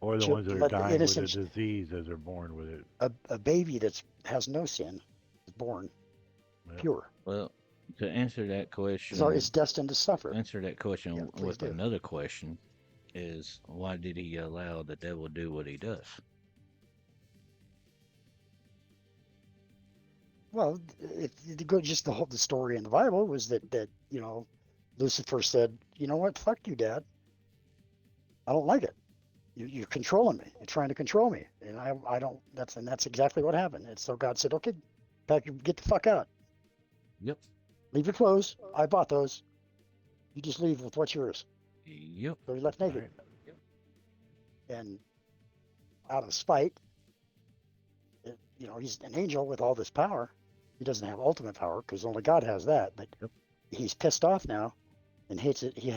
Or the ones that are Let the dying with a innocent, disease as they're born with it. a baby that has no sin is born Yep. pure. Well, to answer that question, So it's destined to suffer. answer that question Yeah, please with do. another question is why did he allow the devil to do what he does? Well, if you go just the story in the Bible was that Lucifer said, you know what, fuck you, Dad. I don't like it. You're controlling me. You're trying to control me, and I don't. That's exactly what happened. And so God said, okay, get the fuck out. Yep. Leave your clothes. I bought those. You just leave with what's yours. Yep. So he left naked, Right. and out of spite, he's an angel with all this power. He doesn't have ultimate power because only God has that. But Yep. he's pissed off now and hates it. He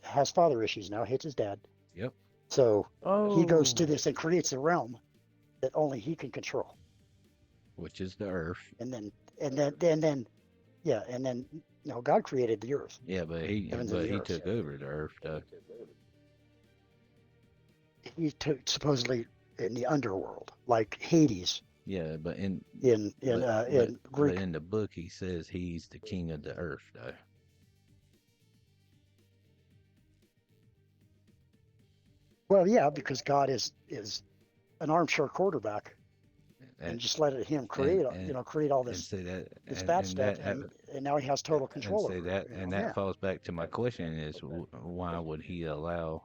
has father issues now. Hates his dad. Yep. So he goes to Oh. this and creates a realm that only he can control. Which is the earth. And then God created the earth. Yeah, but he took over the earth though. He took supposedly in the underworld, like Hades. Yeah, but in but Greek. in the book he says he's the king of the earth though. Well, yeah, because God is an armchair quarterback, and just let him create all and this say that bad stuff, and now he has total control and say over that it. and that falls back to my question is why would he allow,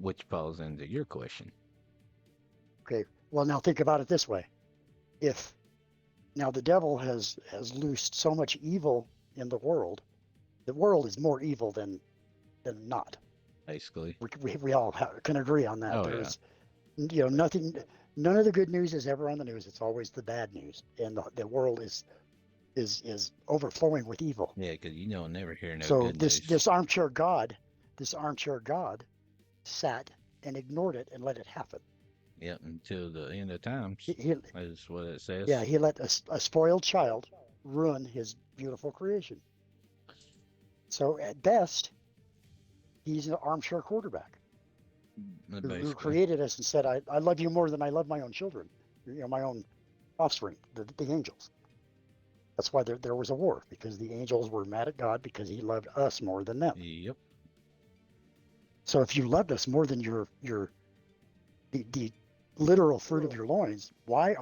which falls into your question. Okay, well now think about it this way: if now the devil has loosed so much evil in the world is more evil than not. Basically. We all can agree on that. Oh, There's nothing, none of the good news is ever on the news. It's always the bad news, and the world is overflowing with evil. Yeah, because never hear no So good news. this armchair God sat and ignored it and let it happen. Yep, until the end of times. That's what it says. Yeah, he let a spoiled child ruin his beautiful creation. So at best, he's an armchair quarterback who created us and said, I love you more than I love my own children, my own offspring, the angels. That's why there was a war, because the angels were mad at God because he loved us more than them. Yep. So if you loved us more than the literal fruit of your loins, why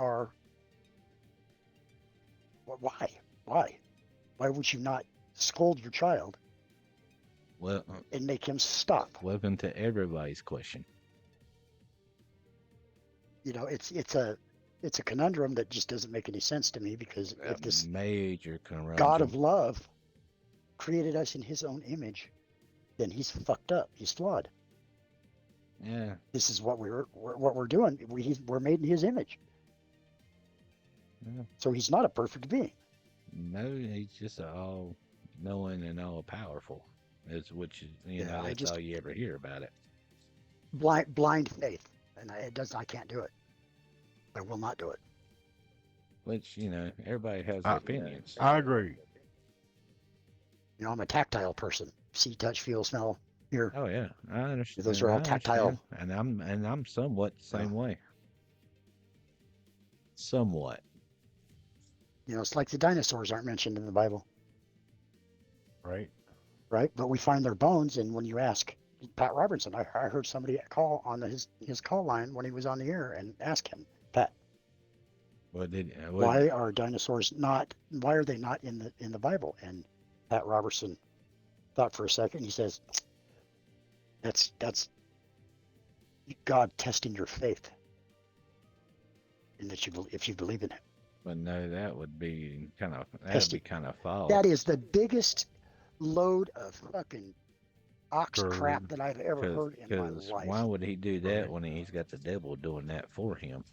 would you not scold your child and make him stop? Welcome to everybody's question. It's a conundrum that just doesn't make any sense to me, because if this major conundrum. God of love created us in his own image, then he's fucked up. He's flawed. Yeah. This is what we're doing. We're made in his image. Yeah. So he's not a perfect being. No, he's just all knowing and all powerful. Which that's all you ever hear about it. Blind faith, and I can't do it. I will not do it. Which everybody has their opinions. I agree. I'm a tactile person. See, touch, feel, smell, hear. Oh yeah, I understand. Those are all tactile. And I'm somewhat the same way. Somewhat. It's like the dinosaurs aren't mentioned in the Bible. Right. Right, but we find their bones, and when you ask Pat Robertson, I heard somebody call on his call line when he was on the air and ask him, Pat, why are dinosaurs not? Why are they not in the Bible? And Pat Robertson thought for a second. He says, "That's God testing your faith, and that if you believe in it." But no, that would be kind of false. That is the biggest load of fucking ox crap Bird. that I've ever heard in my Because why life. would he do that Right. when he's got the devil doing that for him?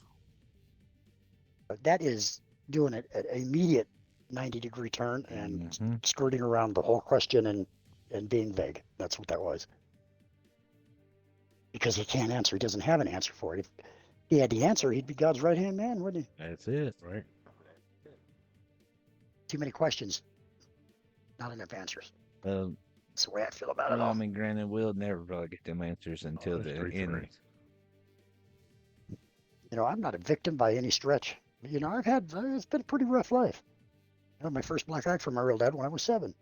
But that is doing it at an immediate 90-degree turn and Mm-hmm. skirting around the whole question and being vague. That's what that was. Because he can't answer. He doesn't have an answer for it. If he had the answer, he'd be God's right hand man, wouldn't he? That's it. Right. Too many questions, not enough answers. Uh, That's the way I feel about it well, I all. mean, granted, we'll never probably get them answers until the the streets are end. right. You know, I'm not a victim by any stretch. You know, it's been a pretty rough life. I had my first black eye from my real dad when I was 7.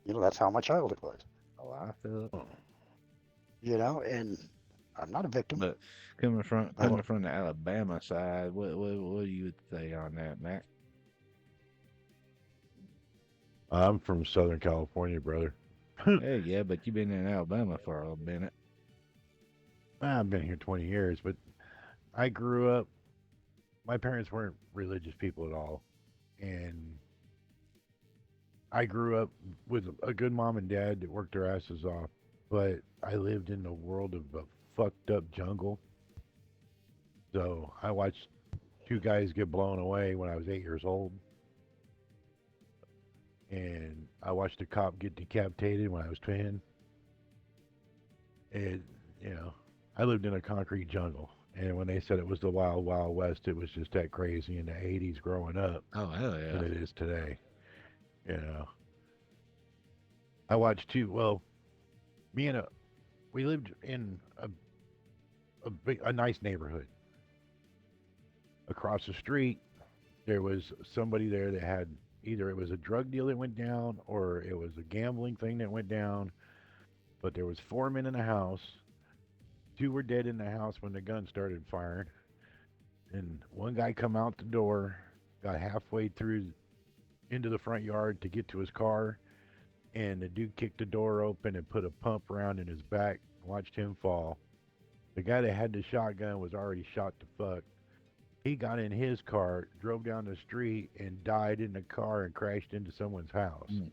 You know, that's how my childhood was. Oh, I feel it. You know, and I'm not a victim. But coming from But the Alabama side, what do you say on that, Mac? I'm from Southern California, brother. Hey, yeah, but you've been in Alabama for a little minute. I've been here 20 years, but I grew up. My parents weren't religious people at all, and I grew up with a good mom and dad that worked their asses off. But I lived in the world of a fucked up jungle. So I watched 2 guys get blown away when I was 8 years old. And I watched a cop get decapitated when I was 10. And, you know, I lived in a concrete jungle. And when they said it was the Wild Wild West, it was just that crazy in the 80s growing up Oh, hell than yeah. it is today. You know, I watched well, me and we lived in a nice neighborhood. Across the street, there was somebody there that had either it was a drug deal that went down or it was a gambling thing that went down. But there was 4 men in the house. 2 were dead in the house when the gun started firing, and one guy come out the door, got halfway through into the front yard to get to his car, and the dude kicked the door open and put a pump around in his back. Watched him fall. The guy that had the shotgun was already shot to fuck. He got in his car, drove down the street, and died in the car and crashed into someone's house. Mm.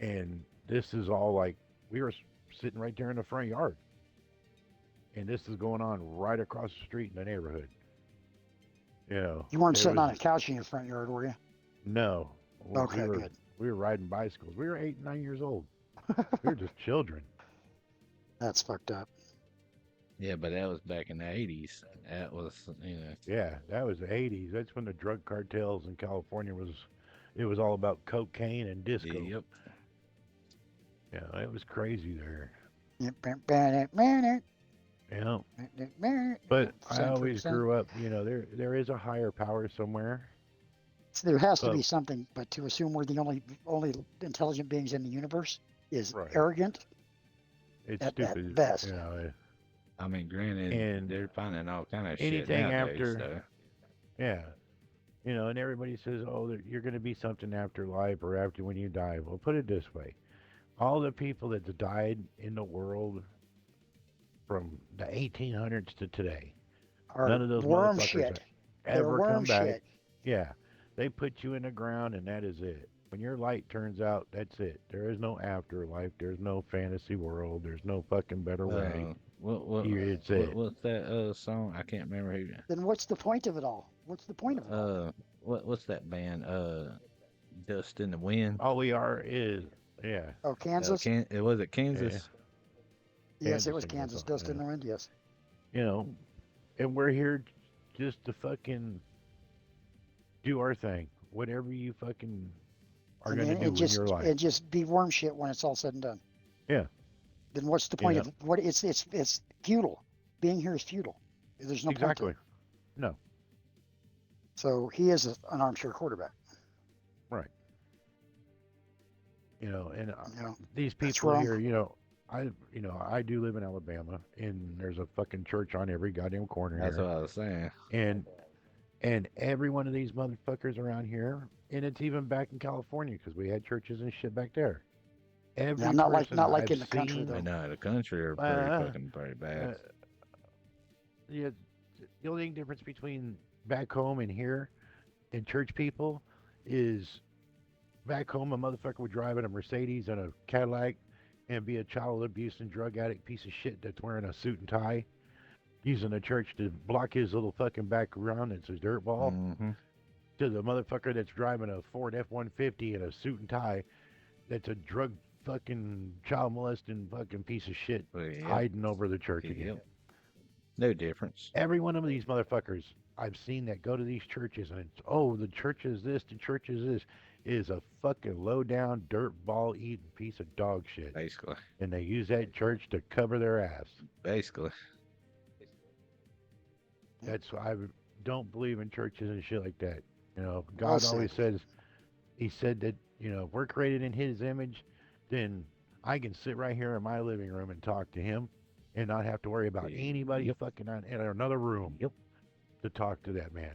And this is all like we were sitting right there in the front yard, and this is going on right across the street in the neighborhood. You know, you weren't there sitting was on a couch in your front yard, were you? no. Okay, good. We were riding bicycles. We were 8 and 9 years old. We were just children. That's fucked up. Yeah, but that was back in the 80s. That was, Yeah, that was the 80s. That's when the drug cartels in California it was all about cocaine and disco. yep. Yeah, it was crazy there. Yeah, Yeah. But I always 100%. grew up, there is a higher power somewhere. So there has to But be something, but to assume we're the only intelligent beings in the universe is Right. arrogant it's at stupid. best. I mean, granted, And they're finding all kind of shit anything nowadays, after, so. yeah. And everybody says, oh, you're going to be something after life or after when you die. Well, put it this way. All the people that's died in the world from the 1800s to today, Or none of those worm motherfuckers shit. They're ever worm come back. shit. Yeah. They put you in the ground and that is it. When your light turns out, that's it. There is no afterlife. There's no fantasy world. There's no fucking better way. It's it. What's that song? I can't remember who. Then what's the point of it all? What's the point of it all? What's that band? Dust in the Wind. All we are is, yeah. Oh, Kansas? Was it Kansas? Yes, it was sing that Kansas. song, Dust in yeah. the Wind, yes. And we're here just to fucking do our thing. Whatever you fucking are going to do in your life. And just be worm shit when it's all said and done. Yeah. Then what's the point of what? It's futile. Being here is futile. There's no point to Exactly. it. No. So he is an armchair quarterback. Right. And these that's people wrong. here, I do live in Alabama, and there's a fucking church on every goddamn corner That's here. what I was saying. And every one of these motherfuckers around here, and it's even back in California because we had churches and shit back there. Every not like I've in the country seen- though. No, the country are pretty bad. Yeah, the only difference between back home and here and church people is back home a motherfucker would drive in a Mercedes and a Cadillac, and be a child abuse and drug addict piece of shit that's wearing a suit and tie, using the church to block his little fucking background that's a dirtball, Mm-hmm. to the motherfucker that's driving a Ford F-150 in a suit and tie that's a drug fucking child molesting fucking piece of shit Well, yep. hiding over the church again. Yep. No difference. Every one of these motherfuckers I've seen that go to these churches and it's, oh, the church is this, the church is this, is a fucking low down dirt ball eating piece of dog shit. Basically. And they use that church to cover their ass. Basically. That's why I don't believe in churches and shit like that. You know, Well God always said. says, He said that, you know, if we're created in His image, then I can sit right here in my living room and talk to Him and not have to worry about anybody Yep. fucking in another room Yep. to talk to that man.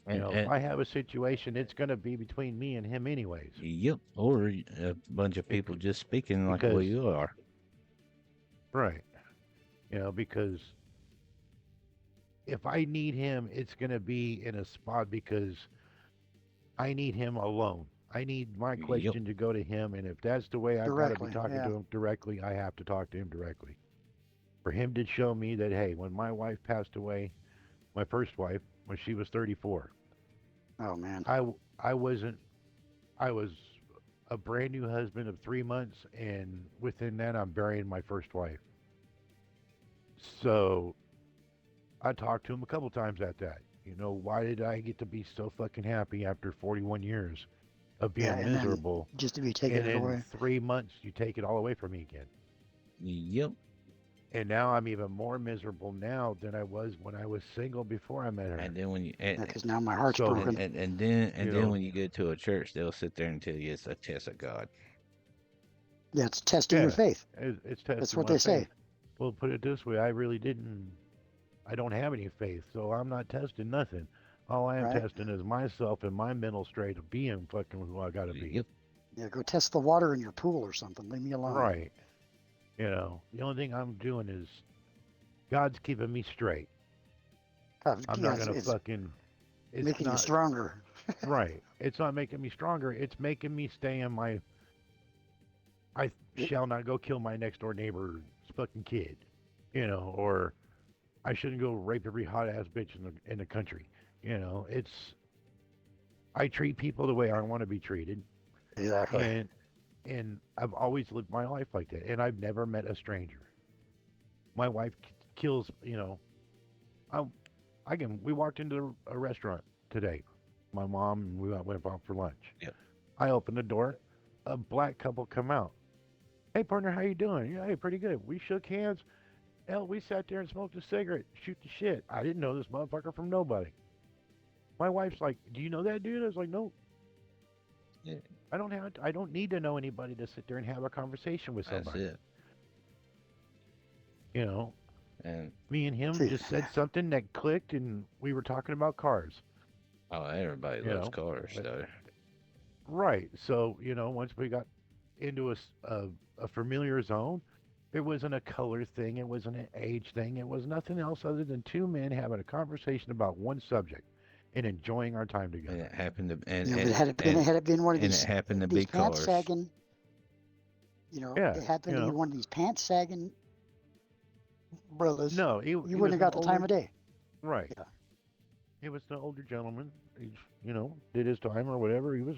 You And, know, if I have a situation, it's going to be between me and him, anyways. yep. Or a bunch of people just speaking like Because, we are. right. You know, because if I need him, it's going to be in a spot because I need him alone. I need my Yep. question to go to him. And if that's the way I've got to be Directly. talking Yeah. to him directly, I have to talk to him directly. For him to show me that, hey, when my wife passed away, my first wife, when she was 34, Oh man. I wasn't, I was a brand new husband of 3 months. And within that, I'm burying my first wife. So I talked to him a couple times at that. You know, why did I get to be so fucking happy after 41 years of Yeah, being and then miserable? just to be taking And it in away. 3 months, you take it all away from me again. Yep. And now I'm even more miserable now than I was when I was single before I met her. And then when you Yeah, because now my heart's So, broken. you then know, when you go to a church, they'll sit there and tell you it's a test of God. Yeah, it's testing your yeah, faith. it's That's testing what my they faith. say. Well, put it this way, I don't have any faith, so I'm not testing nothing. All I am Right? testing is myself and my mental state of being fucking who I gotta be. Yep. Yeah, go test the water in your pool or something. Leave me alone. Right. You know, the only thing I'm doing is God's keeping me straight. God, I'm yeah, not gonna it's fucking. It's making you not stronger. right. It's not making me stronger. It's making me stay in my. I It, shall not go kill my next door neighbor's fucking kid, you know, or I shouldn't go rape every hot ass bitch in the country. You know, it's I treat people the way I want to be treated, exactly. and I've always lived my life like that, and I've never met a stranger. My wife kills, you know, I we walked into a restaurant today. My mom and we went out for lunch. Yep. I opened the door. A black couple come out. Hey partner, how you doing? Yeah, hey, pretty good. We shook hands. Hell, we sat there and smoked a cigarette, shoot the shit. I didn't know this motherfucker from nobody. My wife's like, "Do you know that dude?" I was like, "No, Yeah. I don't need to know anybody to sit there and have a conversation with That's somebody." it. You know, And me and him See, just said something that clicked, and we were talking about cars. oh, everybody You loves know, cars, but- though. right. So you know, once we got into a familiar zone, it wasn't a color thing. It wasn't an age thing. It was nothing else other than two men having a conversation about one subject and enjoying our time And together. it happened to, you know, but had it been one of and it happened to these be pants cars. sagging, you know, Yeah, it happened you to be know. one of these pants sagging brothers, No, you he wouldn't was have an got the time older. of day. Right. Yeah. He was an older gentleman. He, you know, did his time or whatever. He was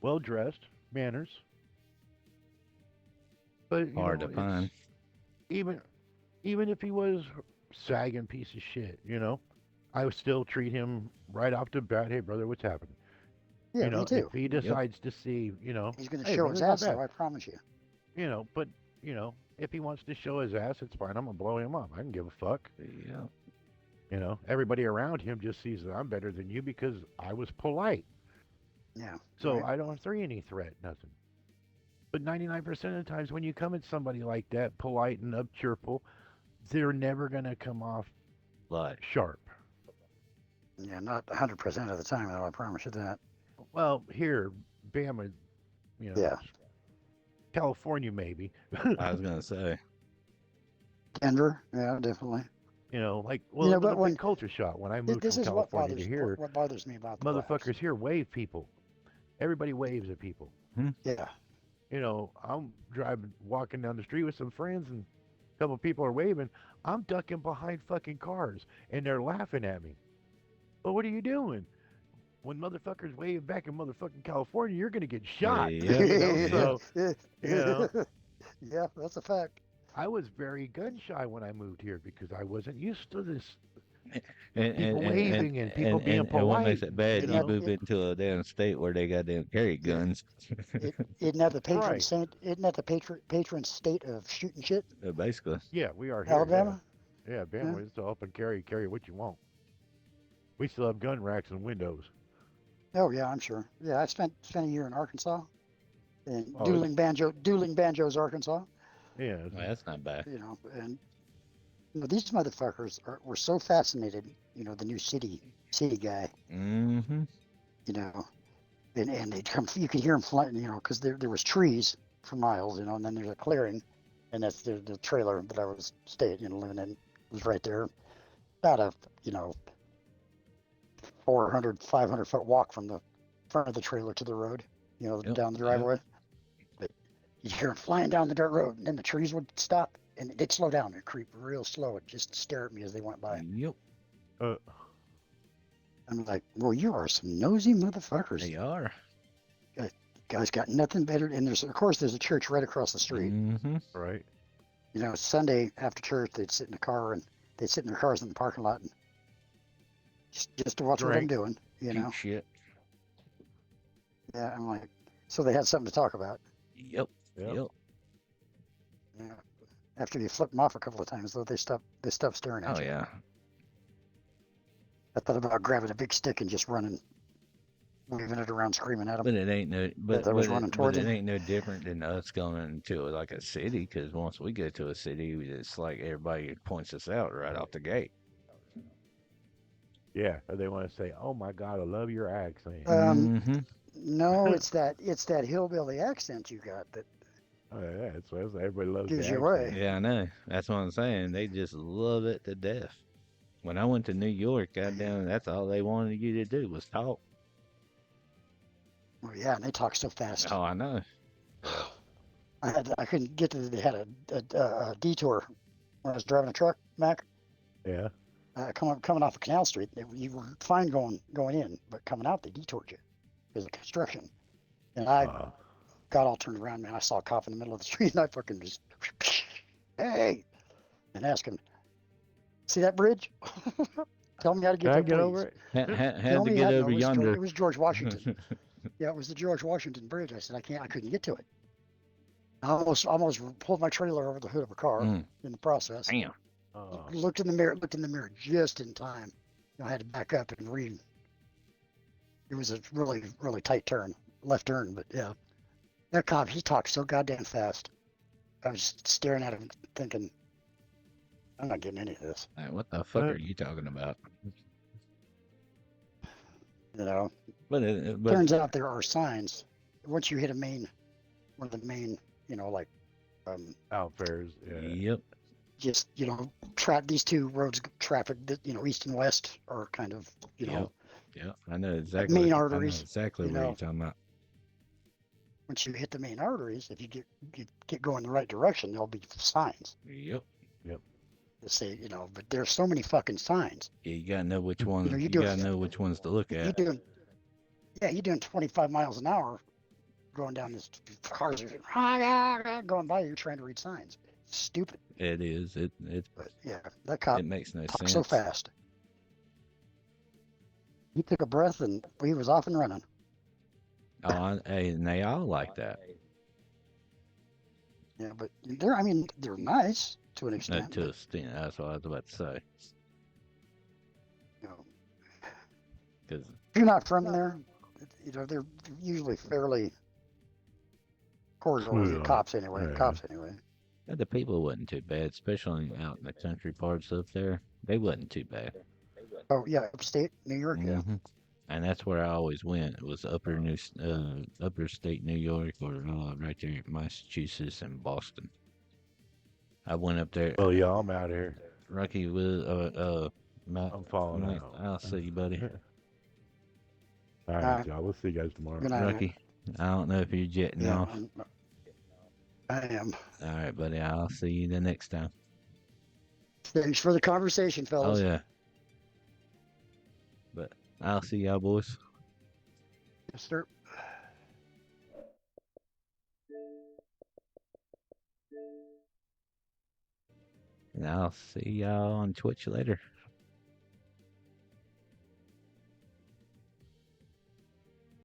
well dressed, manners. But you Hard know, to it's find. even even if he was sagging piece of shit, you know, I would still treat him right off the bat. Hey, brother, what's happening? Yeah, You me know, if too. he Yep. decides to see, you know, He's going to hey, show his brother, not ass, bad. though, I promise you. You know, but you know, if he wants to show his ass, it's fine. I'm gonna blow him up. I can give a fuck. Yeah. You know, everybody around him just sees that I'm better than you because I was polite. Yeah. So Right. I don't throw any threat, nothing. But 99% of the times when you come at somebody like that, polite and up cheerful, they're never going to come off Like, sharp. Yeah, not 100% of the time, though, I promise you that. Well, here, Bama, you know, Yeah. California maybe. I was going to say, Denver, yeah, definitely. You know, like, You well, know, it was but a when big culture shock when I moved this from is what California to here. bothers me about the blacks. Motherfuckers here wave people. Everybody waves at people. Yeah. I'm driving, walking down the street with some friends, and a couple people are waving. I'm ducking behind fucking cars, and they're laughing at me. But what are you doing? When motherfuckers wave back in motherfucking California, you're gonna get shot. Yep, yep. So you know, Yeah, that's a fact. I was very gun shy when I moved here because I wasn't used to this And and people and and waving and people being and what makes polite, it and bad, Isn't you that move into a damn state where they got damn carry yeah, guns. isn't that the patron right. saint? Isn't that the patron state of shooting shit? Basically. Yeah, we are here. Yeah, Alabama. yeah. Yeah. Bama, it's open carry what you want. We still have gun racks and windows. Oh yeah, I'm sure. Yeah, I spent a year in Arkansas, in Oh, it's Dueling Banjos, Arkansas. yeah, Well, that's not bad. And these motherfuckers were so fascinated. The new city guy. Mm-hmm. You know, and they come. You could hear them flying. Because there was trees for miles. And then there's a clearing, and that's the trailer that I was staying, living in was right there. About a 400, 500 foot walk from the front of the trailer to the road. Yep, Down the yep. driveway. But you'd hear them flying down the dirt road, and then the trees would stop, and they'd slow down and creep real slow and just stare at me as they went by. Yep, uh, I'm like, well, you are some nosy motherfuckers. they are. Guys got nothing better. And there's a church right across the street. Mm-hmm. right. Sunday after church, they'd sit in the car and they'd sit in their cars in the parking lot and just to watch what I'm Drink. doing. Shoot shit. Yeah, I'm like, so they had something to talk about. Yep, Yep. yep. Yeah. After you flip them off a couple of times, though, they stop staring at Oh you. yeah. I thought about grabbing a big stick and just running, waving it around, screaming at them. But it ain't no, That I was running towards it them. ain't no different than us going into like a city. Because once we go to a city, it's like everybody points us out right off the gate. Yeah, or they want to say, "Oh my God, I love your accent." Mm-hmm. No, it's that hillbilly accent you got that Oh yeah, that's what I say. Everybody loves gives the you away. accent. Yeah, I know. That's what I'm saying. They just love it to death. When I went to New York, goddamn, that's all they wanted you to do was talk. Well, yeah, and they talk so fast. Oh, I know. I couldn't get to. They had a detour when I was driving a truck, Mac. Yeah. Coming off of Canal Street, you were fine going in, but coming out they detoured you because of construction. And I Uh, got all turned around, man. I saw a cop in the middle of the street, and I fucking just, hey, and asked him, "See that bridge? Tell me how to can get I there, get please." over it? Had Tell to me get how. No, over yonder. it was George Washington. Yeah, it was the George Washington Bridge. I said, I couldn't get to it. I almost pulled my trailer over the hood of a car Mm, in the process. damn. Looked in the mirror just in time. I had to back up and read. It was a really, really tight turn, left turn, but yeah. That cop, he talked so goddamn fast. I was staring at him thinking, I'm not getting any of this. Like, what the fuck Uh, are you talking about? You know, But turns out there are signs. Once you hit one of the main, like, Outfares. Yeah. yep. just, these two roads, traffic, east and west are kind of, Yep. Yep. I know main exactly. I know arteries. exactly what you're talking about. Once you hit the main arteries, if you get going the right direction, there'll be signs Yep. that say, but there's so many fucking signs. Yeah, you gotta know which ones. You You do gotta know which ones to look you at. doing, yeah, you're doing 25 miles an hour going down this cars are going by you trying to read signs. It's stupid. It is. But yeah, that cop It makes no talked sense. so fast. He took a breath and he was off and running. And they all like that. Yeah, but they're nice to an extent. To But, a extent, that's what I was about to say. you know, Because if you're not from there, they're usually fairly cordial with the Yeah. cops anyway. Yeah. Cops anyway. the people wasn't too bad, especially out in the country parts up there. They wasn't too bad. Oh yeah, upstate New York. Yeah. Mhm. And that's where I always went. It was upper state New York, or right there in Massachusetts and Boston. I went up there. Well, yeah, I'm out of here. Rocky with Matt. I'm falling out. I'll see you, buddy. All right, y'all. We'll see you guys tomorrow. Good night. Rocky, I don't know if you're jetting Yeah. off. I am. All right, buddy. I'll see you the next time. Thanks for the conversation, Oh fellas. yeah. But I'll see y'all boys. Yes, sir. And I'll see y'all on Twitch later.